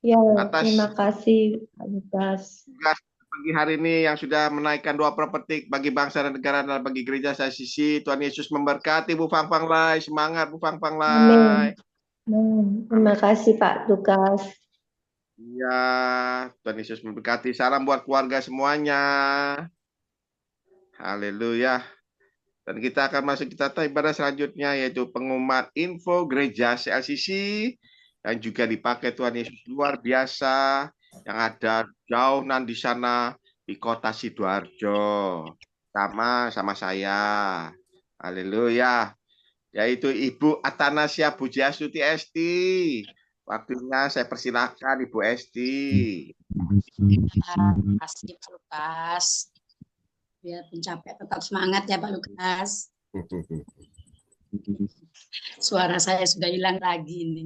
Ya, Atas terima kasih Pak Lukas. tugas pagi hari ini yang sudah menaikkan doa profetik bagi bangsa dan negara dan bagi gereja CLCC. Tuhan Yesus memberkati Bu Fang Fang Lai. Semangat Bu Fang Fang Lai. Amin. Terima kasih Pak Lukas. Ya, Tuhan Yesus memberkati. Salam buat keluarga semuanya. Haleluya. Dan kita akan masuk ke tata ibadah selanjutnya, yaitu pengumuman info gereja CLCC yang juga dipakai Tuhan Yesus luar biasa yang ada jauh di sana di kota Sidoarjo. Sama saya. Haleluya. Yaitu Ibu Atanasia Pujiastuti Esti. Waktunya saya persilakan Ibu Esti. Terima kasih Pak Lukas. Biar pencapek tetap semangat ya Pak Lukas. Suara saya sudah hilang lagi ini.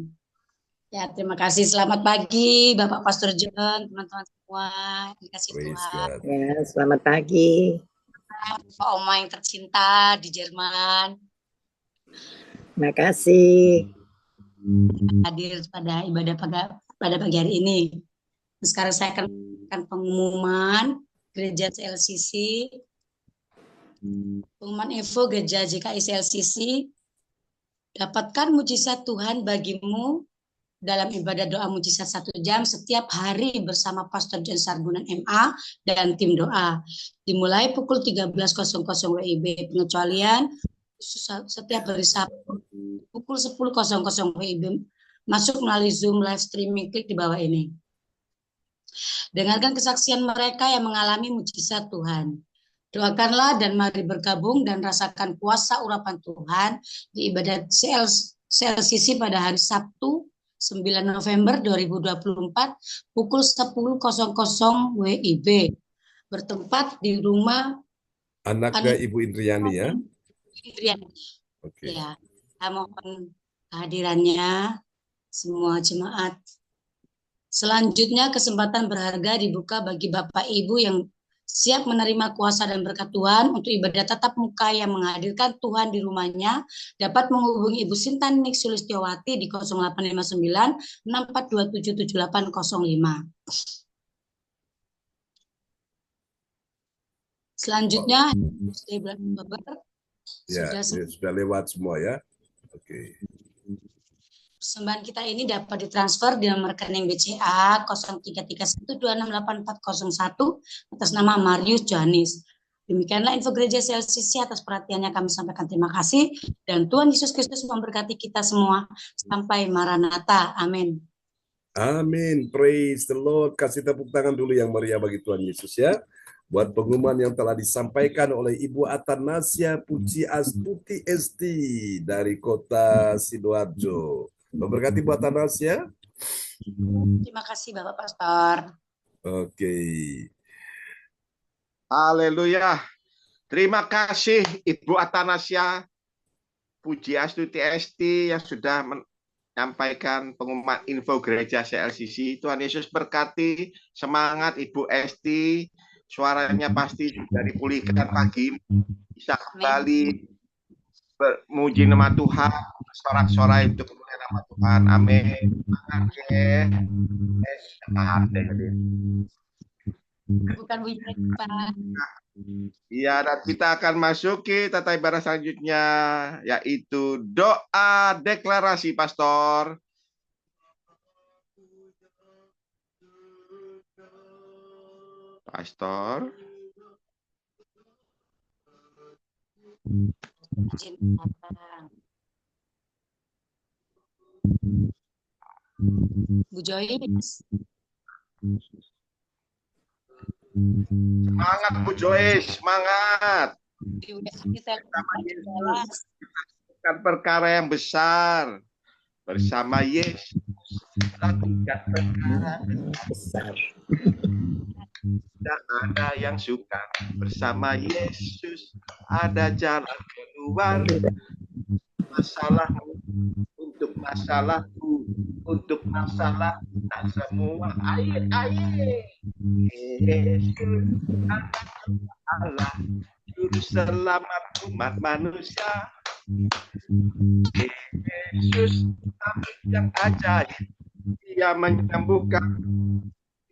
Ya, terima kasih. Selamat pagi Bapak Pastor John, teman-teman semua. Terima kasih Tuhan. Ya, selamat pagi. Pak Oma yang tercinta di Jerman. Terima kasih. Hadir pada ibadah pada pagi hari ini. Sekarang saya akan pengumuman gereja CLCC, pengumuman info gereja GKI CLCC. Dapatkan mujizat Tuhan bagimu dalam ibadah doa mujizat 1 jam setiap hari bersama Pastor John Sarbunan MA dan tim doa. Dimulai pukul 13.00 WIB. Pengecualian setiap hari Sabtu pukul 10.00 WIB. Masuk melalui Zoom live streaming, klik di bawah ini. Dengarkan kesaksian mereka yang mengalami mujizat Tuhan. Doakanlah dan mari bergabung dan rasakan kuasa urapan Tuhan di ibadah CLCC pada hari Sabtu 9 November 2024 pukul 10.00 WIB. Bertempat di rumah Anaknya Ibu Indriani ya. Indriani. Oke. Ya, saya mohon kehadirannya semua jemaat Selanjutnya, kesempatan berharga dibuka bagi Bapak Ibu yang siap menerima kuasa dan berkat Tuhan untuk ibadah tatap muka yang menghadirkan Tuhan di rumahnya, dapat menghubungi Ibu Sintanik Sulistiowati di 0859 6427 7805. Selanjutnya, di bulan Oktober, sudah lewat semua ya. Oke. Persembahan kita ini dapat ditransfer di nomor rekening BCA 0331268401 atas nama Marius Janis. Demikianlah info gereja CLCC. Atas perhatiannya kami sampaikan terima kasih dan Tuhan Yesus Kristus memberkati kita semua sampai Maranatha. Amin. Amin. Praise the Lord. Kasih tepuk tangan dulu yang meriah bagi Tuhan Yesus ya. Buat pengumuman yang telah disampaikan oleh Ibu Atanasya Puji Astuti ST dari kota Sidoarjo. Memberkati Bu Atanasya. Terima kasih Bapak Pastor. Oke. Haleluya. Terima kasih Ibu Atanasya Puji Astuti ST yang sudah menyampaikan pengumuman info gereja CLCC. Tuhan Yesus berkati. Semangat Ibu ST. Suaranya pasti sudah dipulihkan pagi. Bisa kembali memuji nama Tuhan. Sorak-sorai untuk kemuliaan nama Tuhan. Amin. Bukan Pak. Iya, dan kita akan masuki tata ibadah selanjutnya, yaitu doa deklarasi, Pastor. Pastor. Bu Joyce. Semangat Bu Joyce, semangat. Bukan perkara yang besar. Bersama Yesus lakukan perkara besar. Tidak ada yang suka. Bersama Yesus ada jalan keluar. Masalahmu untuk masalahku, untuk masalah tak semua air. Yesus Allah, juru selamat umat manusia. Yesus yang ajaib, Dia menyembuhkan,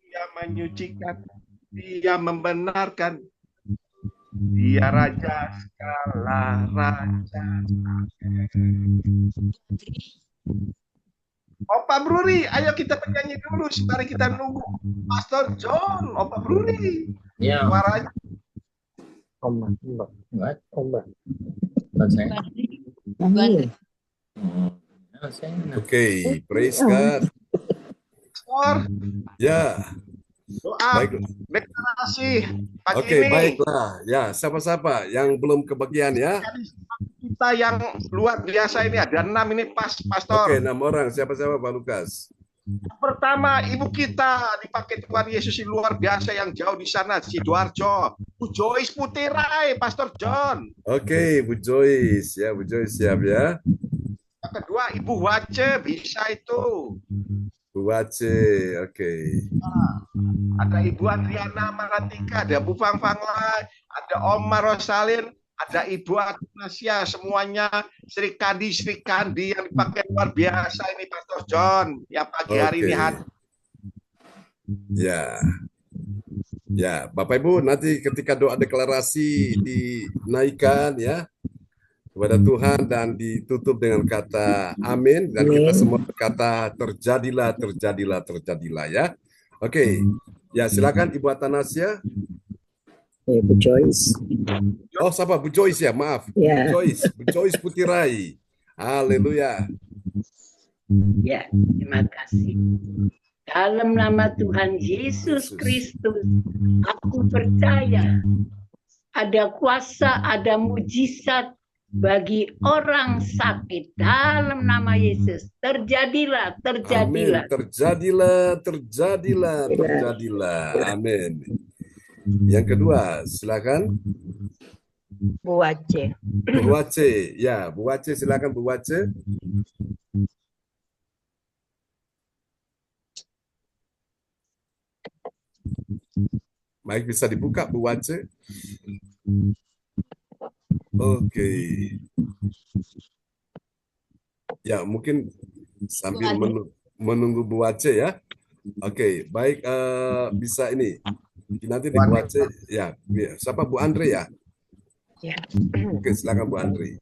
Dia menyucikan, Dia membenarkan. Dia Raja segala raja. Opa Bruri, ayo kita penyanyi dulu. Mari kita nunggu Pastor John. Opa Bruri. Ya. Suaranya. Oke, praise God. Pastor. Ya. Doa Baik. deklarasi pagi Oke, ini. baiklah. Ya, siapa-siapa yang belum kebagian ya? Kita yang luar biasa ini ada 6 ini Pastor. Oke, 6 orang. Siapa-siapa Pak Lukas? Pertama, ibu kita dipakai Tuhan Yesus yang luar biasa yang jauh di sana, Sidoarjo. Bu Joyce Putirai, Pastor John. Oke, Bu Joyce. Ya, Bu Joyce siap ya. Yang kedua, Ibu Wace, bisa itu. Bu Wace, oke. Ada Ibu Adriana Maratika, ada Bu Fang Fanglai, ada Omar Rosalin, ada Ibu Atanasya, semuanya Sri Kandi yang dipakai luar biasa ini Pastor John yang pagi hari ini hadir. Ya. Ya, Bapak Ibu nanti ketika doa deklarasi dinaikkan ya kepada Tuhan dan ditutup dengan kata amin dan kita semua berkata terjadilah, terjadilah, terjadilah ya. Oke. Ya, silakan Ibu Atanasya. Bu Joyce. Oh, siapa? Bu Joyce ya, maaf. Ya. Bu Joyce Putirai. Haleluya. Ya, terima kasih. Dalam nama Tuhan Yesus Kristus, aku percaya ada kuasa, ada mujizat bagi orang sakit. Dalam nama Yesus, terjadilah, terjadilah. Amin. Terjadilah, terjadilah, terjadilah. Amin. Yang kedua, silakan. Bu Wace. Bu Wace, ya, Bu Wace, silakan Bu Wace. Mic bisa dibuka, Bu Wace. Oke. Ya, mungkin sambil menunggu Bu Wace ya. Oke, baik. Bisa ini. Nanti di Bu Wace. Ya, siapa Bu Andre ya? Ya. Oke, silakan Bu Andre.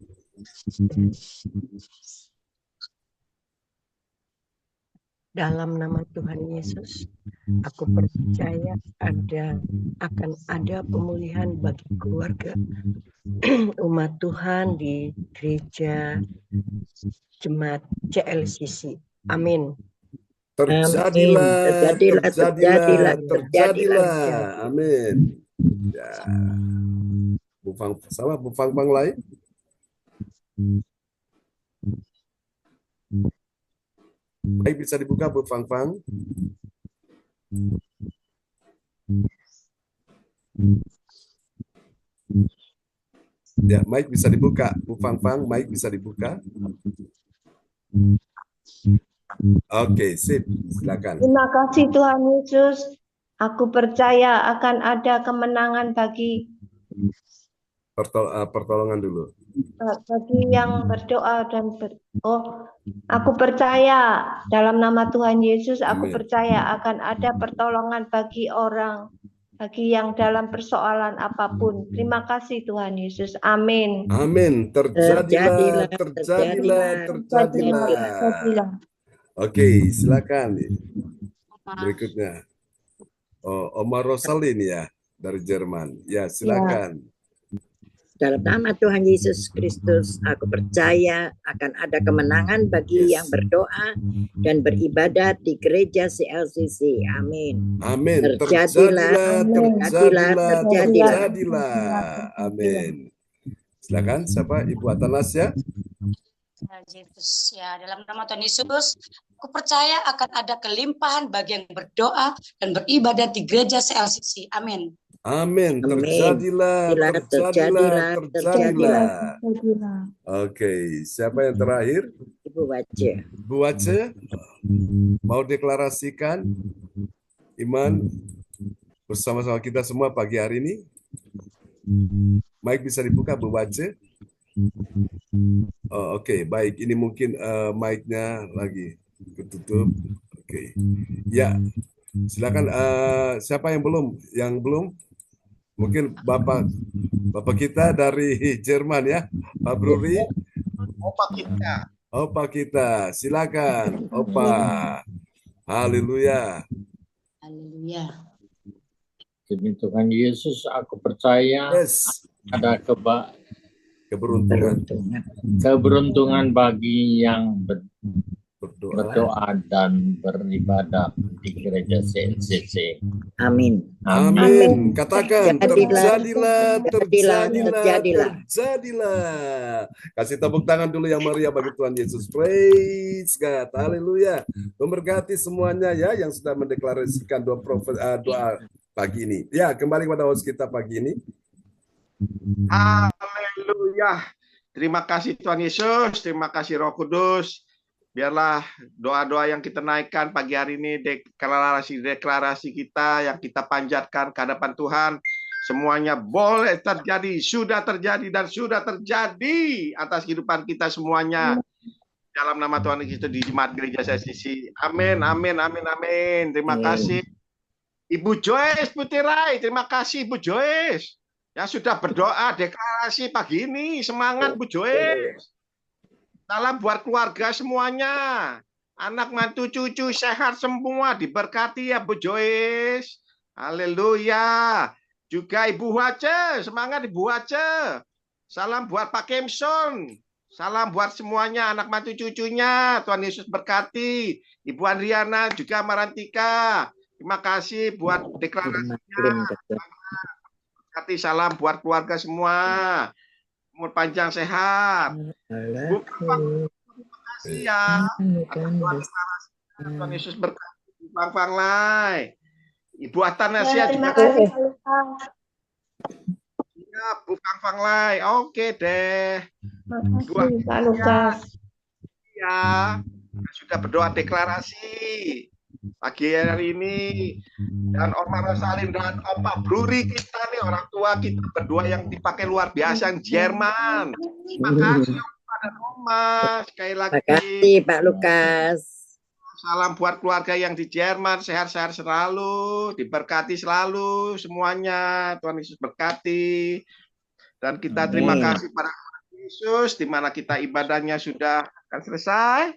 Dalam nama Tuhan Yesus, aku percaya akan ada pemulihan bagi keluarga umat Tuhan di gereja Jemaat CLCC. Amin. Terjadilah. Amin. Ya. Bu Fang lain? Baik, bisa dibuka Bu Fang. Ya, mic bisa dibuka. Bu Fang, mic bisa dibuka. Oke, sip. Silakan. Terima kasih Tuhan Yesus. Aku percaya akan ada kemenangan bagi Pertolongan dulu. bagi yang berdoa dan aku percaya dalam nama Tuhan Yesus, aku Amin. percaya akan ada pertolongan bagi yang dalam persoalan apapun. Terima kasih Tuhan Yesus. Amin. Amin. Terjadilah. Oke, silakan. Berikutnya. Omar Rosalin ya, dari Jerman. Ya, silakan. Dalam nama Tuhan Yesus Kristus, aku percaya akan ada kemenangan bagi yang berdoa dan beribadat di gereja CLCC. Amin. Amin. Terjadilah. Amin. Silakan, siapa? Ibu Atanasya? Yesus, ya, dalam nama Tuhan Yesus, aku percaya akan ada kelimpahan bagi yang berdoa dan beribadat di gereja CLCC. Amin. Amin. Terjadilah. Oke, siapa yang terakhir? Ibu Wace. Bu Wace, mau deklarasikan iman bersama-sama kita semua pagi hari ini? Mic bisa dibuka, Bu Wace? Oke, baik. Ini mungkin mic-nya lagi ketutup. Oke. Ya, silakan. Siapa yang belum? Mungkin Bapak kita dari Jerman ya, Pak Bruri. Opa kita, silakan, Opa. Haleluya. Haleluya. Demi Tuhan Yesus, aku percaya ada keberuntungan bagi yang berdoa dan beribadah di gereja CLCC. Amin. Amin. Katakan terjadilah. Kasih tepuk tangan dulu yang meriah bagi Tuhan Yesus. Praise God. Haleluya. Memberkati semuanya ya yang sudah mendeklarasikan doa pagi ini. Ya, kembali kepada host kita pagi ini. Haleluya. Terima kasih Tuhan Yesus, terima kasih Roh Kudus. Biarlah doa-doa yang kita naikkan pagi hari ini, deklarasi kita yang kita panjatkan ke hadapan Tuhan, semuanya boleh terjadi, sudah terjadi dan sudah terjadi atas kehidupan kita semuanya. Dalam nama Tuhan Yesus di Jemaat Gereja CLCC. Amin, amin, amin, amin. Terima kasih Ibu Joyce Putirai, terima kasih Ibu Joyce yang sudah berdoa deklarasi pagi ini. Semangat Bu Joyce. Salam buat keluarga semuanya. Anak mantu cucu sehat semua, diberkati ya Bu Joyce. Haleluya. Juga Ibu Wace, semangat Ibu Wace. Salam buat Pak Kemson. Salam buat semuanya anak mantu cucunya. Tuhan Yesus berkati. Ibu Andriana juga Marantika. Terima kasih buat deklarasinya. Berkati salam buat keluarga semua. Umur panjang sehat. Bu terima kasih ya. Tuhan Yesus berkati. Bang Lai. Ibu Atanasya terima juga. kasih. Ya, Bu Fang Lai. Oke deh. Terima kasih Pak Lukas. Ya, sudah berdoa deklarasi. pagi hari ini, dan Oma Rosalin dan Opa Bruri kita nih, orang tua kita berdua yang dipakai luar biasa yang Jerman. Terima kasih pada Oma, sekali lagi. Terima kasih Pak Lukas. Salam buat keluarga yang di Jerman, sehat-sehat selalu, diberkati selalu semuanya. Tuhan Yesus berkati. Dan kita terima kasih pada Yesus, di mana kita ibadahnya sudah akan selesai.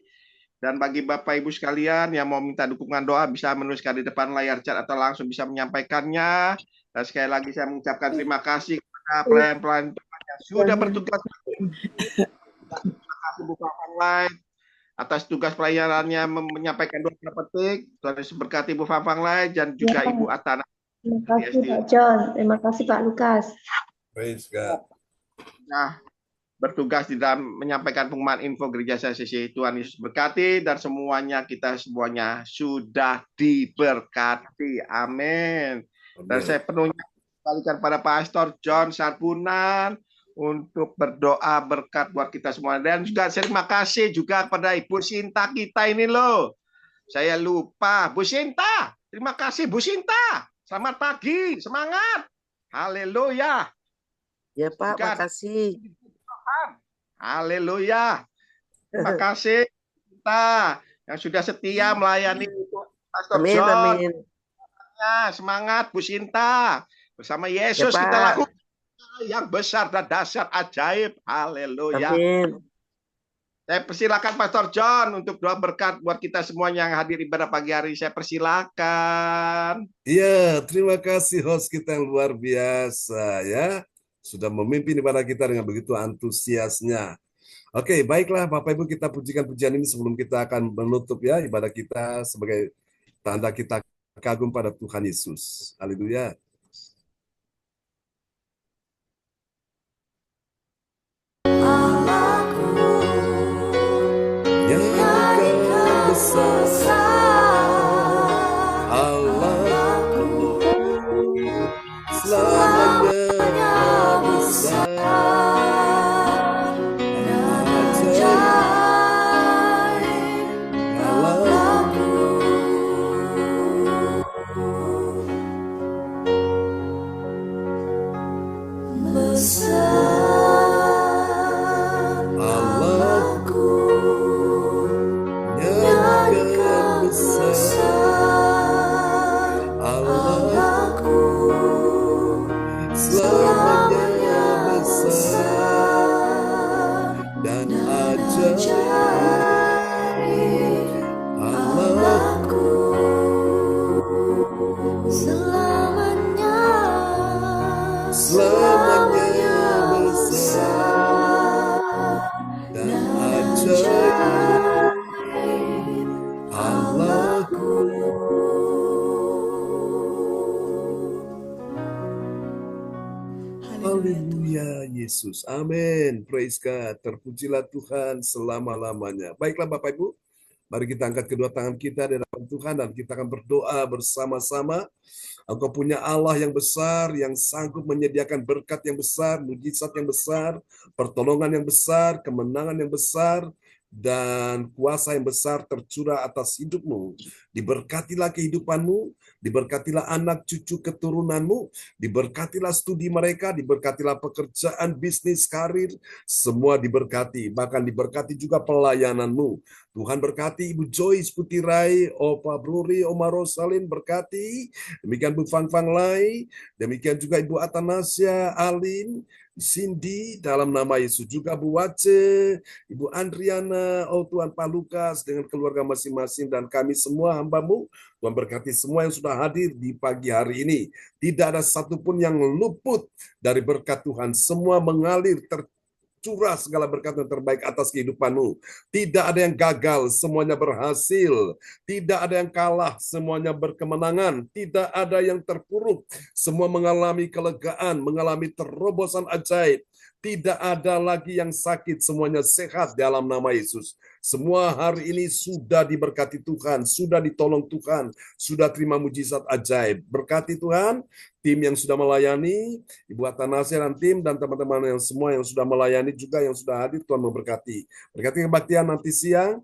Dan bagi Bapak Ibu sekalian yang mau minta dukungan doa bisa menuliskan di depan layar chat atau langsung bisa menyampaikannya. Dan sekali lagi saya mengucapkan terima kasih kepada pelayan-pelayan yang sudah bertugas. Terima kasih Bu Fanglai atas tugas pelayanannya menyampaikan doa petik. Tuhan Yesus berkati Bu Fanglai dan juga Ibu Atana. Terima kasih Pak John, terima kasih Pak Lukas. Praise God. Nah, bertugas di dalam menyampaikan pengumuman info gereja CCC. Tuhan Yesus berkati dan semuanya, kita semuanya sudah diberkati. Amin. Dan saya penuhnya kembalikan pada Pastor John Sarbunan untuk berdoa berkat buat kita semua. Dan juga terima kasih juga kepada Ibu Sinta kita ini loh. Saya lupa. Bu Sinta, terima kasih Bu Sinta. Selamat pagi, semangat. Haleluya. Ya Pak, makasih. Haleluya. Terima kasih kita yang sudah setia melayani Pastor Amin, John. amin. Semangat Bu Sinta. Bersama Yesus Ya, kita Pak. lakukan yang besar dan dahsyat ajaib. Haleluya. Amin. Saya persilakan Pastor John untuk doa berkat buat kita semua yang hadir ibadah pagi hari. Saya persilakan. Iya, terima kasih host kita yang luar biasa ya. Sudah memimpin ibadah kita dengan begitu antusiasnya. Oke, baiklah Bapak Ibu, kita pujikan pujian ini sebelum kita akan menutup ya ibadah kita sebagai tanda kita kagum pada Tuhan Yesus. Haleluya. Yang besar, Allahku selamanya besar. Haleluya Yesus. Amin. Praise God. Terpujilah Tuhan selama-lamanya. Baiklah Bapak Ibu, mari kita angkat kedua tangan kita di hadapan Tuhan dan kita akan berdoa bersama-sama. Engkau punya Allah yang besar, yang sanggup menyediakan berkat yang besar, mujizat yang besar, pertolongan yang besar, kemenangan yang besar, dan kuasa yang besar tercurah atas hidupmu. Diberkatilah kehidupanmu, diberkatilah anak cucu keturunanmu, diberkatilah studi mereka, diberkatilah pekerjaan, bisnis, karir, semua diberkati. Bahkan diberkati juga pelayananmu. Tuhan berkati Ibu Joyce Putirai, Opa Bruri, Oma Rosalin berkati, demikian Bu Fanglai, demikian juga Ibu Atanasia, Alin, Cindy, dalam nama Yesus juga Bu Wace, Ibu Andriana, oh Tuhan Pak Lukas dengan keluarga masing-masing dan kami semua hamba-Mu. Tuhan berkati semua yang sudah hadir di pagi hari ini. Tidak ada satupun yang luput dari berkat Tuhan. Semua mengalir curah segala berkat yang terbaik atas kehidupanmu. Tidak ada yang gagal, semuanya berhasil. Tidak ada yang kalah, semuanya berkemenangan. Tidak ada yang terpuruk, semua mengalami kelegaan, mengalami terobosan ajaib. Tidak ada lagi yang sakit, semuanya sehat dalam nama Yesus. Semua hari ini sudah diberkati Tuhan, sudah ditolong Tuhan, sudah terima mujizat ajaib. Berkati Tuhan, tim yang sudah melayani, Ibu Atanasya dan tim, dan teman-teman yang semua yang sudah melayani juga, yang sudah hadir, Tuhan memberkati. Berkati kebaktian nanti siang,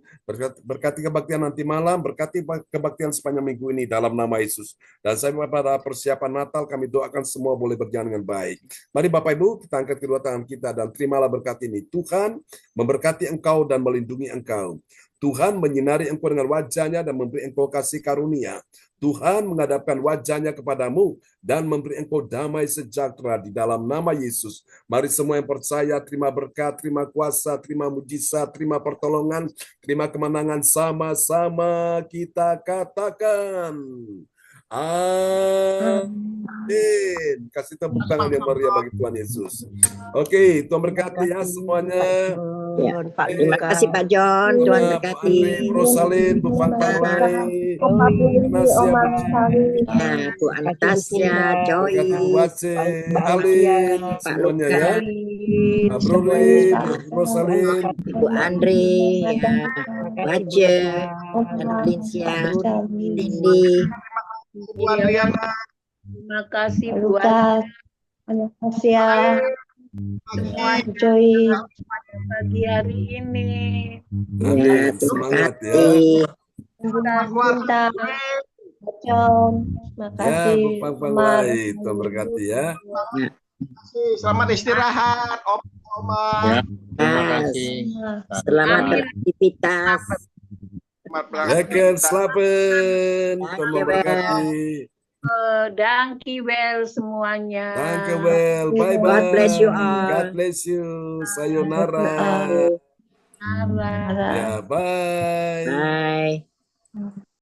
berkati kebaktian nanti malam, berkati kebaktian sepanjang minggu ini dalam nama Yesus. Dan saya pada persiapan Natal, kami doakan semua boleh berjalan dengan baik. Mari Bapak Ibu, kita angkat kedua tangan kita dan terimalah berkat ini. Tuhan memberkati engkau dan melindungi engkau. Tuhan menyinari engkau dengan wajahnya dan memberi engkau kasih karunia. Tuhan menghadapkan wajahnya kepadamu dan memberi engkau damai sejahtera di dalam nama Yesus. Mari semua yang percaya terima berkat, terima kuasa, terima mujizat, terima pertolongan, terima kemenangan, sama-sama kita katakan. Amin. Kasih tepuk tangan yang meriah bagi Tuhan Yesus. Oke, Tuhan berkati ya semuanya. Ya, terima kasih Pak John, Tuhan berkati. Bu Rosalin, Bu Fantamai, Bu Anastasia, Joy, Alin, semuanya ya. Pak Bruri, Bu Rosalin, Ibu Andre, ya, Baje, dan Alicia, Cindy. Bu Adriana. Terima kasih buat Anastasia. Semua Joy pada pagi hari ini. Ya, semangat ya. Cinta, John, makasih. Ya, Bang baik, Tuhan berkati ya. Selamat istirahat, Oma. Ya, terima kasih. Selamat beraktivitas. Lekker slapen, Tuhan memberkati. Dankjewel semuanya. Dankjewel, bye bye. God bless you all. God bless you. Sayonara. Sayonara. Ya, bye. Bye.